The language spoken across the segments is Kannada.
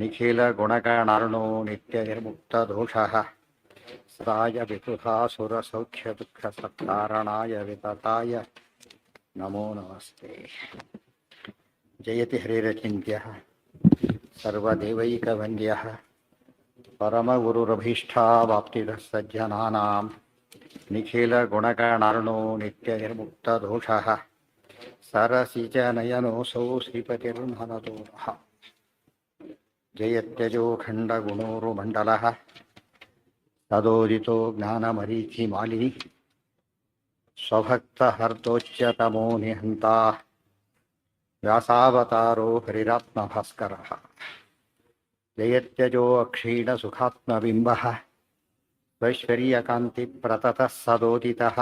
ನಿಖಿಲ ಗುಣಗಣಾರ್ಣೋ ನಿತ್ಯ ನಿರ್ಮುಕ್ತ ದೋಷಃ ಸದಾಯ ವಿಬುಧಾಸುರ ಸೌಖ್ಯ ದುಃಖ ಸತ್ಕಾರಣಾಯ ವಿತತಾಯ ನಮೋ ನಮಸ್ತೆ. ಜಯತಿ ಹರಿರಚಿಂತ್ಯಃ ಸರ್ವದೇವೈಕವಂದ್ಯಃ ಪರಮಗುರುರಭೀಷ್ಟಾವಾಪ್ತಿದಃ ಸಜ್ಜನಾನಾಂ ನಿಖಿಲ ಗುಣಗಣಾರ್ಣೋ ನಿತ್ಯ ನಿರ್ಮುಕ್ತ ದೋಷಃ ಸರಸಿಜನಯನೋऽಸೌ ಶ್ರೀಪತಿರ್ಮನತೋ ನಃ. ಜಯತ್ಯಜೋ ಖಂಡಗುಣೋರುಮಂಡಲಃ ತದೋದಿತೋ ಜ್ಞಾನಮರೀಚಿಮಾಲಿನಿ ಸ್ವಭಕ್ತಹರ್ತೋಚ್ಯತಮೋ ನಿಹಂತಾ ವ್ಯಾಸಾವತಾರೋ ಹರಿರಾತ್ಮಭಾಸ್ಕರಃ. ಜಯತ್ಯಜೋ ಅಕ್ಷೀಣಸುಖಾತ್ಮಬಿಂಬಃ ಸ್ವೈಶ್ವರ್ಯಕಾಂತಿಪ್ರತತಃ ಸದೋದಿತಃ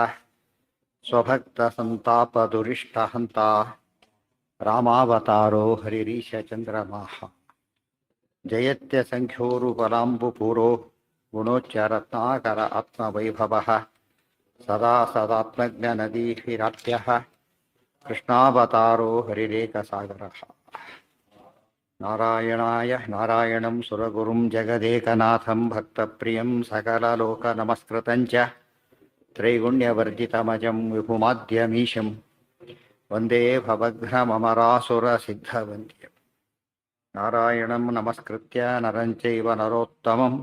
ಸ್ವಭಕ್ತಸಂತಾಪದುರಿಷ್ಟಹಂತಾ ರಾಮಾವತಾರೋ ಹರಿರೀಶಚಂದ್ರಮಾಃ. ಜಯತ್ಯಸಂಖ್ಯೋರುಪಲಾಂಬುಪೂರೋ ಗುಣೋಚ್ಚರತ್ನಾಕರ ಆತ್ಮವೈಭವಃ ಸದಾ ಸದಾತ್ಮಜ್ಞನದೀಭಿರಾಪ್ಯಃ ಕೃಷ್ಣಾವತಾರೋ ಹರಿರೇಕಸಾಗರಃ. ನಾರಾಯಣಾಯ ನಾರಾಯಣಂ ಸುರಗುರುಂ ಜಗದೇಕನಾಥಂ ಭಕ್ತಪ್ರಿಯಂ ಸಕಲಲೋಕನಮಸ್ಕೃತಂಚ ತ್ರೈಗುಣ್ಯವರ್ಜಿತಮಜಂ ವಿಭುಮಾದ್ಯಮೀಶಂ ವಂದೇ ಭವಘ್ನಮರಾಸುರಸಿದ್ಧವಂದ್ಯಂ. ನಾರಾಯಣಂ ನಮಸ್ಕೃತ್ಯ ನರಂ ಚೈವ ನರೋತ್ತಮಂ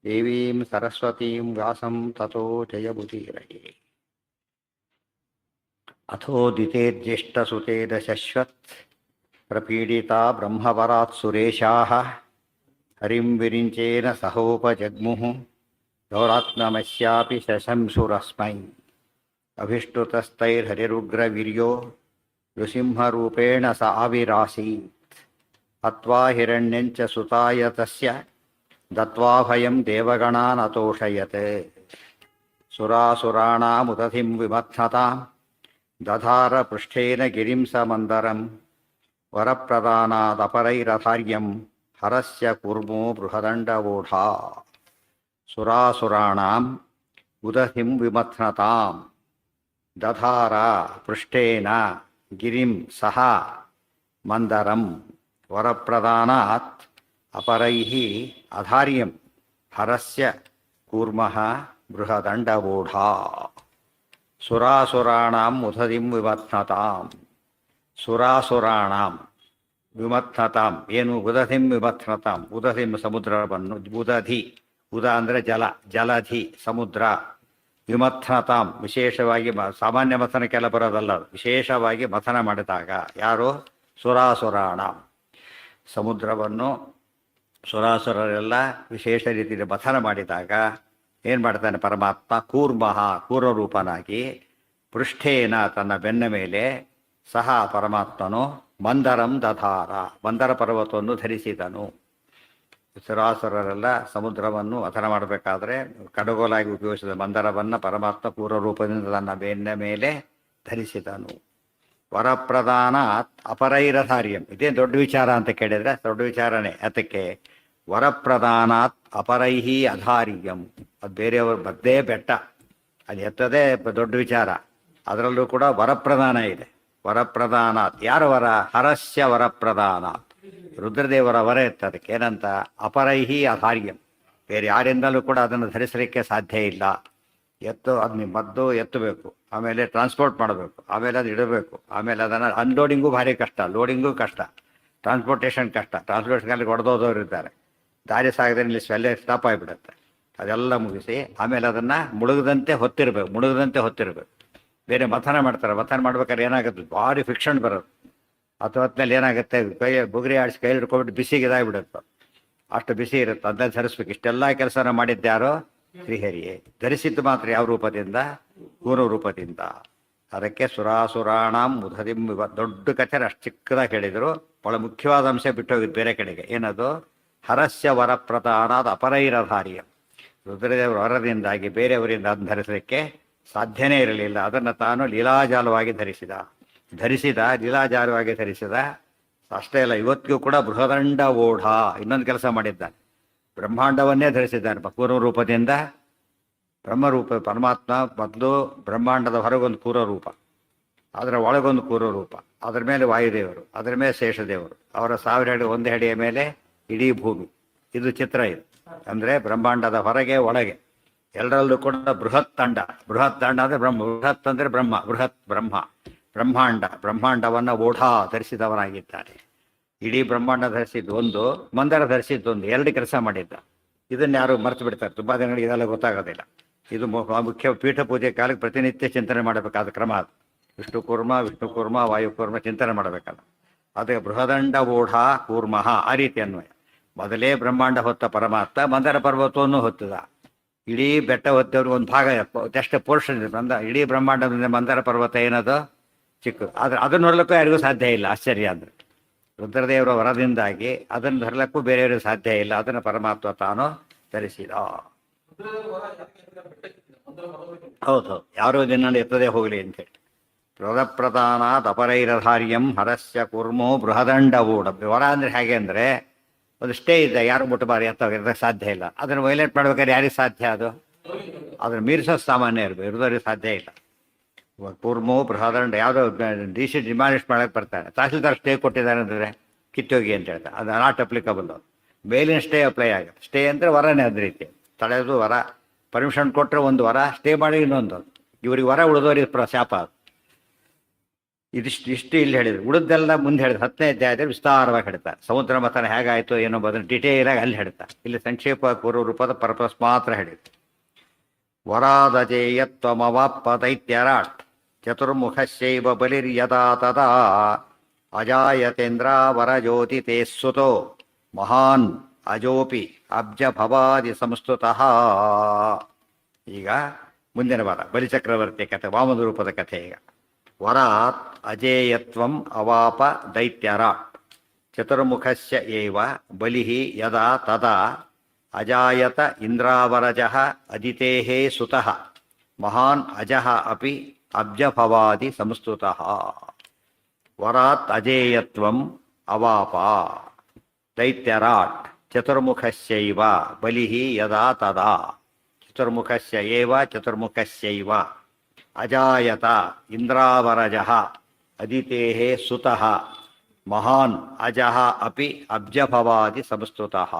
ದೇವೀಂ ಸರಸ್ವತೀಂ ವ್ಯಾಸಂ ತತೋ ಜಯಬುಧೀರಯೇ. ಅಥೋ ದಿತೇರ್ಜ್ಯೇಷ್ಠಸುತೆ ದಶಶ್ವತ್ ಪ್ರಪೀಡಿತಾ ಬ್ರಹ್ಮವರಾತ್ ಸುರೇಶಾಃ ಹರಿಂ ವಿರಿಂಚೇನ ಸಹೋಪಜಗ್ಮುಃ ಗೌರಾತ್ಮಮಸ್ಯಾಪಿ ಶಶಂಸುರಸ್ಮೈ. ಅಭಿಷ್ಟುತಸ್ತೈರ್ಹರಿರುಗ್ರವೀರ್ಯೋ ನೃಸಿಂಹರೂಪೇಣ ಸ ಆವಿರಾಸೀತ್. ಹತ್ವಾ ಹಿರಣ್ಯಂಚ ಸುತಾಯ ತಸ್ಯ ದತ್ವಾಭಯಂ ದೇವಗಣಾನ್ ಅತೋಷಯತ್. ಸುರಾಸುರಾಣಾಮುದಧಿಂ ವಿಮಥ್ನತಾಂ ದಧಾರ ಪೃಷ್ಠೇನ ಗಿರಿಂ ಸ ಮಂದರಂ. ವರಪ್ರದಾನಾದಪರೈರಥಾರ್ಯಂ ಹರಸ್ಯ ಕೂರ್ಮೋ ಬೃಹದಂಡವೋಢಾ. ಸುರಾಸುರಾಣಾಂ ಉದಧಿಂ ವಿಮಥ್ನತಾಂ ದಧಾರ ಪೃಷ್ಠೇನ ಗಿರಿಂ ಸಹ ಮಂದರಂ. ವರಪ್ರದಾನಾತ್ ಅಪರೈಃ ಅಧಾರ್ಯಂ ಹರಸ್ಯ ಕೂರ್ಮಃ ಬೃಹದಂಡವೋಢಾ. ಸುರಾಸುರಾಣಾಂ ಉದಧಿಂ ವಿಮಥ್ನತಾಂ. ಸುರಾಸುರಾಣಾಂ ವಿಮಥ್ನತಾಂ ಏನು ಉದಧಿಂ ವಿಮಥ್ನತಾಂ. ಉದಧಿಂ ಸಮುದ್ರವನ್ನು ಉದಧಿ ಉದ ಅಂದರೆ ಜಲ, ಜಲಧಿ ಸಮುದ್ರ. ವಿಮಥ್ನತಾಂ ವಿಶೇಷವಾಗಿ ಸಾಮಾನ್ಯ ಮಥನಕ್ಕೆಲ್ಲ ಬರೋದಲ್ಲ, ವಿಶೇಷವಾಗಿ ಮಥನ ಮಾಡಿದಾಗ ಯಾರು ಸುರಾಸುರಾಣಾಂ ಸಮುದ್ರವನ್ನು ಸುರಾಸುರರೆಲ್ಲ ವಿಶೇಷ ರೀತಿಯಲ್ಲಿ ಮಥನ ಮಾಡಿದಾಗ ಏನು ಮಾಡ್ತಾನೆ ಪರಮಾತ್ಮ ಕೂರ್ಮಃ ಕೂರ್ಮರೂಪನಾಗಿ ಪೃಷ್ಠೇನ ತನ್ನ ಬೆನ್ನ ಮೇಲೆ ಸಹ ಪರಮಾತ್ಮನು ಮಂದರಂ ದಧಾರ ಮಂದರ ಪರ್ವತವನ್ನು ಧರಿಸಿದನು. ಸುರಾಸುರರೆಲ್ಲ ಸಮುದ್ರವನ್ನು ಮಥನ ಮಾಡಬೇಕಾದ್ರೆ ಕಡಗೋಲಾಗಿ ಉಪಯೋಗಿಸಿದ ಮಂದರವನ್ನು ಪರಮಾತ್ಮ ಕೂರ್ಮರೂಪದಿಂದ ತನ್ನ ಬೆನ್ನ ಮೇಲೆ ಧರಿಸಿದನು. ವರಪ್ರದಾನಾತ್ ಅಪರೈರಧಾರ್ಯಂ ಇದೇ ದೊಡ್ಡ ವಿಚಾರ ಅಂತ ಕೇಳಿದರೆ ದೊಡ್ಡ ವಿಚಾರನೇ. ಅದಕ್ಕೆ ವರಪ್ರದಾನಾತ್ ಅಪರೈಹಿ ಅಧಾರ್ಯಂ ಅದು ಬೇರೆಯವರು ಬದ್ದೇ ಬೆಟ್ಟ, ಅದು ಎತ್ತದೇ ದೊಡ್ಡ ವಿಚಾರ. ಅದರಲ್ಲೂ ಕೂಡ ವರಪ್ರದಾನ ಇದೆ. ವರಪ್ರದಾನಾತ್ ಯಾರ ವರ? ಹರಸ್ಯ ವರಪ್ರದಾನಾತ್ ರುದ್ರದೇವರ ವರ ಇತ್ತು. ಅದಕ್ಕೆ ಏನಂತ ಅಪರೈಹಿ ಅಧಾರ್ಯಂ, ಬೇರೆ ಯಾರಿಂದಲೂ ಕೂಡ ಅದನ್ನು ಧರಿಸಲಿಕ್ಕೆ ಸಾಧ್ಯ ಇಲ್ಲ. ಎತ್ತು ಅದನ್ನ ಮದ್ದು ಎತ್ತಬೇಕು, ಆಮೇಲೆ ಟ್ರಾನ್ಸ್ಪೋರ್ಟ್ ಮಾಡಬೇಕು, ಆಮೇಲೆ ಅದು ಇಡಬೇಕು, ಆಮೇಲೆ ಅದನ್ನು ಅನ್ಲೋಡಿಂಗು ಭಾರಿ ಕಷ್ಟ, ಲೋಡಿಂಗು ಕಷ್ಟ, ಟ್ರಾನ್ಸ್ಪೋರ್ಟೇಷನ್ ಕಷ್ಟ. ಟ್ರಾನ್ಸ್ಪೋರ್ಟೇಷನ್ಗೆ ಹೊಡೆದೋದವ್ರು ಇದ್ದಾರೆ, ದಾರಿ ಸಾಗದೆ ಇಲ್ಲಿ ಸ್ವೆಲ್ಲೇ ಸ್ಟಾಪ್ ಆಗಿಬಿಡುತ್ತೆ. ಅದೆಲ್ಲ ಮುಗಿಸಿ ಆಮೇಲೆ ಅದನ್ನು ಮುಳುಗದಂತೆ ಹೊತ್ತಿರಬೇಕು. ಬೇರೆ ಮಥನ ಮಾಡ್ತಾರೆ, ಮಥನ ಮಾಡ್ಬೇಕಾದ್ರೆ ಏನಾಗುತ್ತೆ ಭಾರಿ ಫಿಕ್ಷನ್ ಬರೋದು. ಹೊತ್ತಿನಲ್ಲಿ ಏನಾಗುತ್ತೆ ಕೈ ಬುಗುರಿ ಆಡಿಸಿ ಕೈ ಹಿಡ್ಕೊಬಿಟ್ಟು ಬಿಸಿಗೆ ಇದಾಗಿಬಿಡುತ್ತೆ, ಅಷ್ಟು ಬಿಸಿ ಇರುತ್ತೆ. ಅದನ್ನ ಧರಿಸ್ಬೇಕು. ಇಷ್ಟೆಲ್ಲ ಕೆಲಸನ ಮಾಡಿದ್ದ್ಯಾರೋ ಶ್ರೀಹರಿಯೇ. ಧರಿಸಿದ್ದು ಮಾತ್ರ ಯಾವ ರೂಪದಿಂದ? ಕೂರ್ಮ ರೂಪದಿಂದ. ಅದಕ್ಕೆ ಸುರಾಸುರಾಣಾಂ ಉದಧಿಂ ದೊಡ್ಡ ಕಥೆ ಅಷ್ಟು ಚಿಕ್ಕದಾಗಿ ಹೇಳಿದರು. ಬಹಳ ಮುಖ್ಯವಾದ ಅಂಶ ಬಿಟ್ಟೋಗಿದ್ದು ಬೇರೆ ಕಡೆಗೆ. ಏನದು? ಹರಸ್ಯ ವರಪ್ರದಾನಾದ ಅಪರೈರಧಾರ್ಯ. ರುದ್ರದೇವರ ವರದಿಂದಾಗಿ ಬೇರೆಯವರಿಂದ ಅದನ್ನು ಧರಿಸಲಿಕ್ಕೆ ಸಾಧ್ಯನೇ ಇರಲಿಲ್ಲ. ಅದನ್ನು ತಾನು ಲೀಲಾಜಾಲವಾಗಿ ಧರಿಸಿದ ಲೀಲಾಜಾಲವಾಗಿ ಧರಿಸಿದ. ಅಷ್ಟೇ ಅಲ್ಲ, ಇವತ್ತಿಗೂ ಕೂಡ ಬೃಹದಂಡ ಓಢ ಇನ್ನೊಂದು ಕೆಲಸ ಮಾಡಿದ್ದಾನೆ. ಬ್ರಹ್ಮಾಂಡವನ್ನೇ ಧರಿಸಿದ್ದಾನೆ ಕೂರ್ಮ ರೂಪದಿಂದ. ಬ್ರಹ್ಮರೂಪ ಪರಮಾತ್ಮ ಮೊದಲು ಬ್ರಹ್ಮಾಂಡದ ಹೊರಗೊಂದು ಕೂರ್ಮ ರೂಪ, ಅದರ ಒಳಗೊಂದು ಕೂರ್ಮ ರೂಪ, ಅದರ ಮೇಲೆ ವಾಯುದೇವರು, ಅದರ ಮೇಲೆ ಶೇಷದೇವರು, ಅವರ 1000 ಹೆಡೆ ಒಂದು ಹೆಡೆಯ ಮೇಲೆ ಇಡೀ ಭೂಮಿ. ಇದು ಚಿತ್ರ ಇದು. ಅಂದರೆ ಬ್ರಹ್ಮಾಂಡದ ಹೊರಗೆ ಒಳಗೆ ಎಲ್ಲರಲ್ಲೂ ಕೂಡ ಬೃಹತ್ ತಂಡ. ಬೃಹತ್ ತಂಡ ಅಂದರೆ ಬ್ರಹ್ಮ. ಬೃಹತ್ ಅಂದರೆ ಬ್ರಹ್ಮ. ಬೃಹತ್ ಬ್ರಹ್ಮ. ಬ್ರಹ್ಮಾಂಡವನ್ನು ಓಢಾ ಧರಿಸಿದವನಾಗಿದ್ದಾನೆ. ಇಡೀ ಬ್ರಹ್ಮಾಂಡ ಧರಿಸಿದ್ದು ಒಂದು, ಮಂದರ ಧರಿಸಿದ್ದೊಂದು, ಎರಡು ಕೆಲಸ ಮಾಡಿದ್ದ. ಇದನ್ನು ಯಾರು ಮರೆತು ಬಿಡ್ತಾರೆ. ತುಂಬ ಜನಗಳಿಗೆ ಇದೆಲ್ಲ ಗೊತ್ತಾಗೋದಿಲ್ಲ. ಇದು ಮುಖ್ಯ. ಪೀಠ ಪೂಜೆ ಕಾಲಕ್ಕೆ ಪ್ರತಿನಿತ್ಯ ಚಿಂತನೆ ಮಾಡಬೇಕಾದ ಕ್ರಮ ಅದು. ವಿಷ್ಣು ಕೂರ್ಮ ವಾಯುಕೂರ್ಮ ಚಿಂತನೆ ಮಾಡಬೇಕಲ್ಲ. ಅದಕ್ಕೆ ಬೃಹದಂಡ ಓಢ ಕೂರ್ಮಃ ಆ ರೀತಿ ಅನ್ವಯ. ಮೊದಲೇ ಬ್ರಹ್ಮಾಂಡ ಹೊತ್ತ ಪರಮಾತ್ಮ ಮಂದರ ಪರ್ವತವನ್ನು ಹೊತ್ತದ. ಇಡೀ ಬೆಟ್ಟ ಹೊತ್ತವ್ರಿಗೆ ಒಂದು ಭಾಗ ಜಸ್ಟ್ ಪೋರ್ಷನ್ ಇಡೀ ಬ್ರಹ್ಮಾಂಡದಿಂದ ಮಂದರ ಪರ್ವತ ಏನದು ಚಿಕ್ಕದು. ಆದರೆ ಅದನ್ನು ನೋಡ್ಲಿಕ್ಕೂ ಯಾರಿಗೂ ಸಾಧ್ಯ ಇಲ್ಲ. ಆಶ್ಚರ್ಯ ಅಂದರೆ ರುದ್ರದೇವರ ವರದಿಂದಾಗಿ ಅದನ್ನು ಧರಲಕ್ಕೂ ಬೇರೆಯವ್ರಿಗೆ ಸಾಧ್ಯ ಇಲ್ಲ. ಅದನ್ನು ಪರಮಾತ್ಮ ತಾನು ಧರಿಸಿದ. ಹೌದು, ಯಾರೋ ದಿನ ಎತ್ತದೇ ಹೋಗಲಿ ಅಂತೇಳಿ. ಪ್ರದಾನಾತ್ ಅಪರೈರಧಾರ್ಯಂ ಹರಸ್ಯ ಕುರ್ಮೋ ಬೃಹದಂಡ ಓಡ. ವರ ಅಂದರೆ ಹೇಗೆ ಅಂದರೆ ಒಂದು ಸ್ಟೇ ಇದೆ, ಯಾರು ಮುಟ್ಟಬಾರಿ ಎತ್ತೋಗಿರೋದಕ್ಕೆ ಸಾಧ್ಯ ಇಲ್ಲ. ಅದನ್ನು ವೈಲೇಟ್ ಮಾಡ್ಬೇಕಾದ್ರೆ ಯಾರಿಗೆ ಸಾಧ್ಯ? ಅದನ್ನು ಮೀರಿಸೋ ಸಾಮಾನ್ಯ ಇರಬೇಕು, ಇರೋದವ್ರಿಗೆ ಸಾಧ್ಯ ಇಲ್ಲ. ಕೂರ್ಮೋ ಬೃಹದಂಡ ಯಾವುದೋ ಡಿಸಿ ಡಿಮಾಲಿಷ್ ಮಾಡೋಕ್ಕೆ ಬರ್ತಾರೆ. ತಹಸೀಲ್ದಾರ್ ಸ್ಟೇ ಕೊಟ್ಟಿದ್ದಾರೆ ಅಂದರೆ ಕಿತ್ತೋಗಿ ಅಂತ ಹೇಳ್ತಾರೆ. ಅದು ನಾಟ್ ಅಪ್ಲಿಕಬಲ್. ಮೇಲಿನ ಸ್ಟೇ ಅಪ್ಲೈ ಆಗುತ್ತೆ. ಸ್ಟೇ ಅಂದರೆ ವರನೇ ಅದ ರೀತಿ. ತಡೆಯೋದು ವರ. ಪರ್ಮಿಷನ್ ಕೊಟ್ಟರೆ ಒಂದು ವರ, ಸ್ಟೇ ಮಾಡಿ ಇನ್ನೊಂದು. ಇವ್ರಿಗೆ ವರ, ಉಳಿದೋರಿಗೆ ಶಾಪ. ಇಷ್ಟು ಇಲ್ಲಿ ಹೇಳಿದ್ರು. ಉಳಿದೆಲ್ಲ ಮುಂದೆ ಹೇಳಿದ್ರು. 10ನೇ ಅಧ್ಯಾಯದಲ್ಲಿ ವಿಸ್ತಾರವಾಗಿ ಹೇಳ್ತಾರೆ. ಸಮುದ್ರ ಮಥನ ಹೇಗಾಯಿತು ಏನೋ ಅದನ್ನು ಡಿಟೇಲಾಗಿ ಅಲ್ಲಿ ಹೇಳ್ತಾರೆ. ಇಲ್ಲಿ ಸಂಕ್ಷೇಪ ಪೂರ್ವ ರೂಪದ ಪರ್ಪಸ್ ಮಾತ್ರ ಹೇಳಿದ್ರು. ವರಾದಜೇಯತ್ವಮವಾಪ್ಪ ದೈತ್ಯರಾಟ್ ಚತುರ್ಮುಖಶೈವ ಬಲಿರ್ಯದಾ ತದಾ ಅಜಾಯತೇಂದ್ರ ವರಜ್ಯೋತಿ ತೇ ಸುತೋ ಮಹಾನ್ ಅಜೋಪಿ ಅಬ್ಜ ಭವಾದಿ ಸಂಸ್ತುತಃ. ಈಗ ಮುಂದಿನ ವಾರ ಬಲಿಚಕ್ರವರ್ತಿ ಕಥೆ, ವಾಮನ ರೂಪದ ಕಥೆ. ಈಗ ವರಾತ್ ಅಜೇಯತ್ವಂ ಅವಾಪ ದೈತ್ಯರಾಟ್ ಚತುರ್ಮುಖಸ್ಯ ಏವ ಬಲಿಃ ಯದಾ ತದಾ ಅಜಾಯತ ಇಂದ್ರಾವರಜಃ ಅದಿತೇಃ ಸುತಃ ಮಹಾನ್ ಅಜಃ ಅಪಿ ಅಬ್ಜಭವಾದಿ ಸಂಸ್ತುತಃ. ವರಾತ್ ಅಜೇಯತ್ವಂ ಅವಾಪ ದೈತ್ಯರಾಟ್ ಚತುರ್ಮುಖಸ್ಯೈವ ಬಲಿಃ ಯದಾ ತದಾ. ಚತುರ್ಮುಖಸ್ಯ ಏವ ಚತುರ್ಮುಖಸ್ಯೈವ ಅಜಾಯತ ಇಂದ್ರಾವರಜಃ ಅದಿತೇಃ ಸುತಃ ಮಹಾನ್ ಅಜಃ ಅಪಿ ಅಬ್ಜಭವಾದಿ ಸಂಸ್ತುತಃ.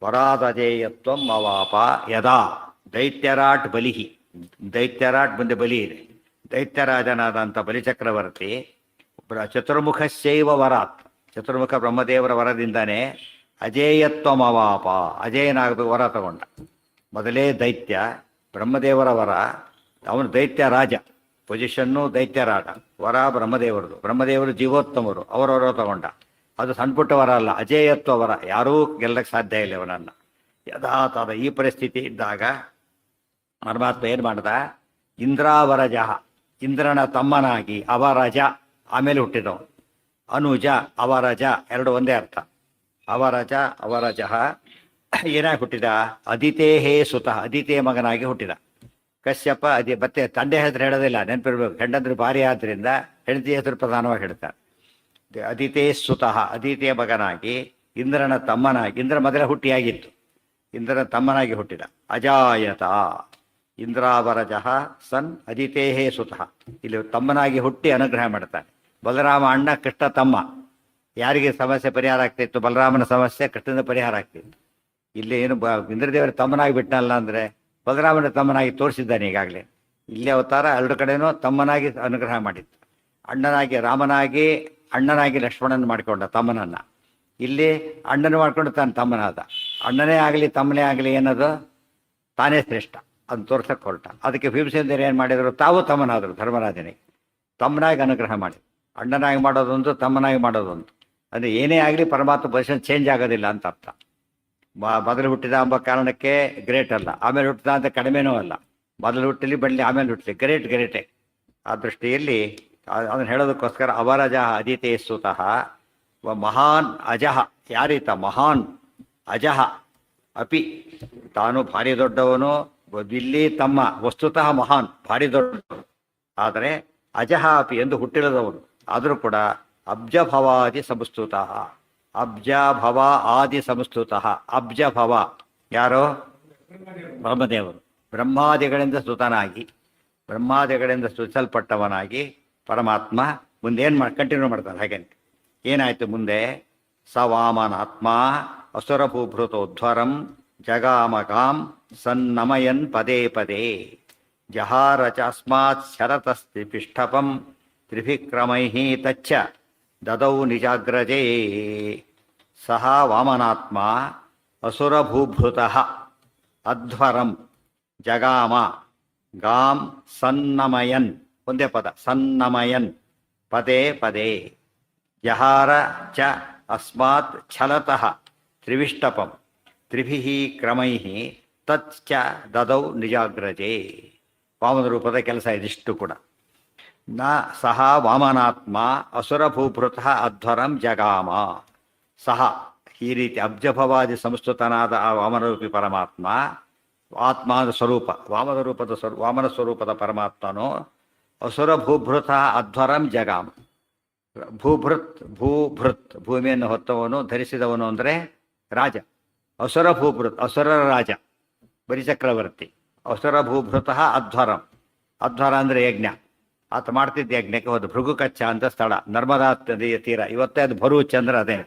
ವರಾದಜೇಯತ್ವಂ ಅವಾಪ ಯದಾ ದೈತ್ಯರಾಟ್ ಬಲಿಃ. ದೈತ್ಯರಾಟ್ ಮುಂದೆ ಬಲಿ ಇದೆ. ದೈತ್ಯರಾಜನಾದಂಥ ಬಲಿಚಕ್ರವರ್ತಿ ಚತುರ್ಮುಖಸ್ಯೈವ ವರಾತ್, ಚತುರ್ಮುಖ ಬ್ರಹ್ಮದೇವರ ವರದಿಂದನೇ ಅಜೇಯತ್ವಂ ಅವಾಪ, ಅಜೇಯನಾಗಬೇಕು ವರ ತಗೊಂಡ. ಮೊದಲೇ ದೈತ್ಯ, ಬ್ರಹ್ಮದೇವರ ವರ. ಅವನು ದೈತ್ಯ ರಾಜ, ಪೊಸಿಷನ್ನು ದೈತ್ಯ ರಾಜ. ವರ ಬ್ರಹ್ಮದೇವರದು. ಬ್ರಹ್ಮದೇವರು ಜೀವೋತ್ತಮರು, ಅವರವರ ತಗೊಂಡ. ಅದು ಸಣ್ಣ ಪುಟ್ಟ ವರ ಅಲ್ಲ, ಅಜೇಯತ್ವ ವರ. ಯಾರೂ ಗೆಲ್ಲಕ್ಕೆ ಸಾಧ್ಯ ಇಲ್ಲ ಇವನನ್ನು. ಯಥಾತಥ ಈ ಪರಿಸ್ಥಿತಿ ಇದ್ದಾಗ ಪರಮಾತ್ಮ ಏನು ಮಾಡ್ದ? ಇಂದ್ರಾವರಜ, ಇಂದ್ರನ ತಮ್ಮನಾಗಿ, ಅವರಜ ಆಮೇಲೆ ಹುಟ್ಟಿದವನು. ಅನುಜ ಅವರಜ ಎರಡು ಒಂದೇ ಅರ್ಥ. ಅವರಜ ಅವರಜಃ ಏನಾಗಿ ಹುಟ್ಟಿದ? ಅದಿತೇಹೇ ಸುತಃ, ಅದಿತೇ ಮಗನಾಗಿ ಹುಟ್ಟಿದ. ಕಶ್ಯಪ ಮತ್ತೆ ತಂದೆ ಹೆಸರು ಹೇಳೋದಿಲ್ಲ, ನೆನಪಿರ್ಬೇಕು. ಹೆಂಡಂದ್ರೆ ಭಾರಿ ಆದ್ದರಿಂದ ಹೆಂಡತಿ ಹೆಸರು ಪ್ರಧಾನವಾಗಿ ಹೇಳ್ತಾರೆ. ಅದಿತೇ ಸುತಃ, ಅದಿತೇ ಮಗನಾಗಿ ಇಂದ್ರನ ತಮ್ಮನಾಗಿ. ಇಂದ್ರ ಮೊದಲೇ ಹುಟ್ಟಿಯಾಗಿತ್ತು, ಇಂದ್ರನ ತಮ್ಮನಾಗಿ ಹುಟ್ಟಿದ. ಅಜಾಯತ ಇಂದ್ರಾವರಜಃ ಸನ್ ಅದಿತೇಹೇ ಸುತಃ. ಇಲ್ಲಿ ತಮ್ಮನಾಗಿ ಹುಟ್ಟಿ ಅನುಗ್ರಹ ಮಾಡ್ತಾನೆ. ಬಲರಾಮ ಅಣ್ಣ, ಕೃಷ್ಣ ತಮ್ಮ. ಯಾರಿಗೆ ಸಮಸ್ಯೆ ಪರಿಹಾರ ಆಗ್ತಿತ್ತು? ಬಲರಾಮನ ಸಮಸ್ಯೆ ಕೃಷ್ಣನ ಪರಿಹಾರ ಆಗ್ತಿತ್ತು. ಇಲ್ಲಿ ಏನು ಇಂದ್ರದೇವರ ತಮ್ಮನಾಗಿ ಬಿಟ್ಟನಲ್ಲ ಅಂದರೆ ಬಲರಾಮನ ತಮ್ಮನಾಗಿ ತೋರಿಸಿದ್ದಾನೆ ಈಗಾಗಲೇ. ಇಲ್ಲೇ ಅವತಾರ ಎರಡು ಕಡೆನೂ ತಮ್ಮನಾಗಿ ಅನುಗ್ರಹ ಮಾಡಿತ್ತು. ಅಣ್ಣನಾಗಿ ರಾಮನಾಗಿ, ಅಣ್ಣನಾಗಿ ಲಕ್ಷ್ಮಣನ ಮಾಡಿಕೊಂಡ ತಮ್ಮನನ್ನು. ಇಲ್ಲಿ ಅಣ್ಣನ ಮಾಡಿಕೊಂಡು ತಾನು ತಮ್ಮನಾದ. ಅಣ್ಣನೇ ಆಗಲಿ ತಮ್ಮನೇ ಆಗಲಿ ಏನದು ತಾನೇ ಶ್ರೇಷ್ಠ, ಅದನ್ನು ತೋರ್ಸಕ್ಕೆ ಹೊರಟ. ಅದಕ್ಕೆ ಭೀಮಸೇನರು ಏನು ಮಾಡಿದರು? ತಾವು ತಮ್ಮನಾದರು. ಧರ್ಮರಾಜನಿಗೆ ತಮ್ಮನಾಗಿ ಅನುಗ್ರಹ ಮಾಡಿ, ಅಣ್ಣನಾಗಿ ಮಾಡೋದೊಂದು, ತಮ್ಮನಾಗಿ ಮಾಡೋದೊಂದು. ಅಂದರೆ ಏನೇ ಆಗಲಿ ಪರಮಾತ್ಮ ಪೊಸಿಷನ್ ಚೇಂಜ್ ಆಗೋದಿಲ್ಲ ಅಂತ ಅರ್ಥ. ಮೊದಲು ಹುಟ್ಟಿದ ಎಂಬ ಕಾರಣಕ್ಕೆ ಗ್ರೇಟ್ ಅಲ್ಲ, ಆಮೇಲೆ ಹುಟ್ಟಿದ ಅಂತ ಕಡಿಮೆನೂ ಅಲ್ಲ. ಮೊದಲು ಹುಟ್ಟಲಿ ಬಡಲಿ ಆಮೇಲೆ ಹುಟ್ಟಲಿ, ಗ್ರೇಟೇ. ಆ ದೃಷ್ಟಿಯಲ್ಲಿ ಅದನ್ನು ಹೇಳೋದಕ್ಕೋಸ್ಕರ ಅವರಜ ಅದಿತೇ ಸುತಃ ಮಹಾನ್ ಅಜಃ. ಯಾರೀತ? ಮಹಾನ್ ಅಜಃ ಅಪಿ, ತಾನು ಭಾರಿ ದೊಡ್ಡವನು. ಇಲ್ಲಿ ತಮ್ಮ ವಸ್ತುತಃ ಮಹಾನ್, ಭಾರಿ ದೊಡ್ಡವನು. ಆದರೆ ಅಜಃ ಅಪಿ ಎಂದು ಹುಟ್ಟಿಲ್ಲದವನು. ಆದರೂ ಕೂಡ ಅಬ್ಜಭವಾದಿ ಸಂಸ್ತುತಃ. ಅಬ್ಜಭವ ಆದಿ ಸಂಸ್ತುತಃ. ಅಬ್ಜಭವ ಯಾರೋ? ಬ್ರಹ್ಮದೇವರು. ಬ್ರಹ್ಮಾದಿಗಳಿಂದ ಸ್ತುತನಾಗಿ, ಬ್ರಹ್ಮಾದಿಗಳಿಂದ ಸ್ತುತಿಸಲ್ಪಟ್ಟವನಾಗಿ ಪರಮಾತ್ಮ ಮುಂದೆ ಏನು ಕಂಟಿನ್ಯೂ ಮಾಡ್ತಾನೆ. ಹಾಗೆ ಏನಾಯಿತು ಮುಂದೆ? ಸ ವಾಮನಾತ್ಮ ಅಸುರಭೂಭೃತೋಧ್ವರಂ ಜಗಾಮಗಾಂ ಸನ್ನಮಯನ್ ಪದೇ ಪದೇ ಜಹಾರ ಚಾಸ್ಮಾತ್ ಶರತಸ್ತಿ ಪಿಷ್ಠಪಂ ತ್ರಿಭಿಕ್ರಮೈಃ ತಚ್ಚ ದದೌ ನಿಜಾಗ್ರಜೇ ಸಹ ವಾಮನಾತ್ಮ ಅಸುರಭೂಭೃತಃ ಅಧ್ವರಂ ಜಗಾಮ ಗಾಂ ಸನ್ನಮಯನ್ ಒಂದೇ ಪದ ಸನ್ನಮಯನ್ ಪದೇ ಪದೇ ಜಹಾರ ಚ ಅಸ್ಮಾತ್ ಛಲತಃ ತ್ರಿವಿಷ್ಟಪಂ ತ್ರಿಭಿಃ ಕ್ರಮೈಃ ತಚ್ಚ ದದೌ ನಿಜಾಗ್ರಜೇ. ವಾಮನ ರೂಪದ ಕೆಲಸ ಇದಿಷ್ಟು ಕೂಡ. ನ ಸಹ ವಾಮನಾತ್ಮ ಅಸುರಭೂಭೃತಃ ಅಧ್ವರಂ ಜಗಾಮ. ಸಹ ಈ ರೀತಿ ಅಬ್ಜಭವಾದಿ ಸಂಸ್ತುತನಾದ ಆ ವಾಮನರೂಪಿ ಪರಮಾತ್ಮ, ಆತ್ಮದ ಸ್ವರೂಪ, ವಾಮನ ಸ್ವರೂಪದ ಪರಮಾತ್ಮನು ಅಸುರ ಭೂಭೃತ ಅಧ್ವರಂ ಜಗಾಮ. ಭೂಭೃತ್ ಭೂಮಿಯನ್ನು ಹೊತ್ತವನು, ಧರಿಸಿದವನು ಅಂದರೆ ರಾಜ. ಅಸುರ ಭೂಭೃತ್ ಅಸುರರ ರಾಜ, ಬಲಿಚಕ್ರವರ್ತಿ. ಅಸುರ ಭೂಭೃತಃ ಅಧ್ವರಂ. ಅಧ್ವರ ಅಂದರೆ ಯಜ್ಞ. ಆತ ಮಾಡ್ತಿದ್ದ ಯಜ್ಞಕ್ಕೆ ಹೋದ. ಭೃಗುಕಚ್ಚ ಅಂತ ಸ್ಥಳ, ನರ್ಮದಾ ನದಿಯ ತೀರ. ಇವತ್ತೇ ಅದು ಭರೂಚ್ ಅಂದ್ರೆ ಅದೇ.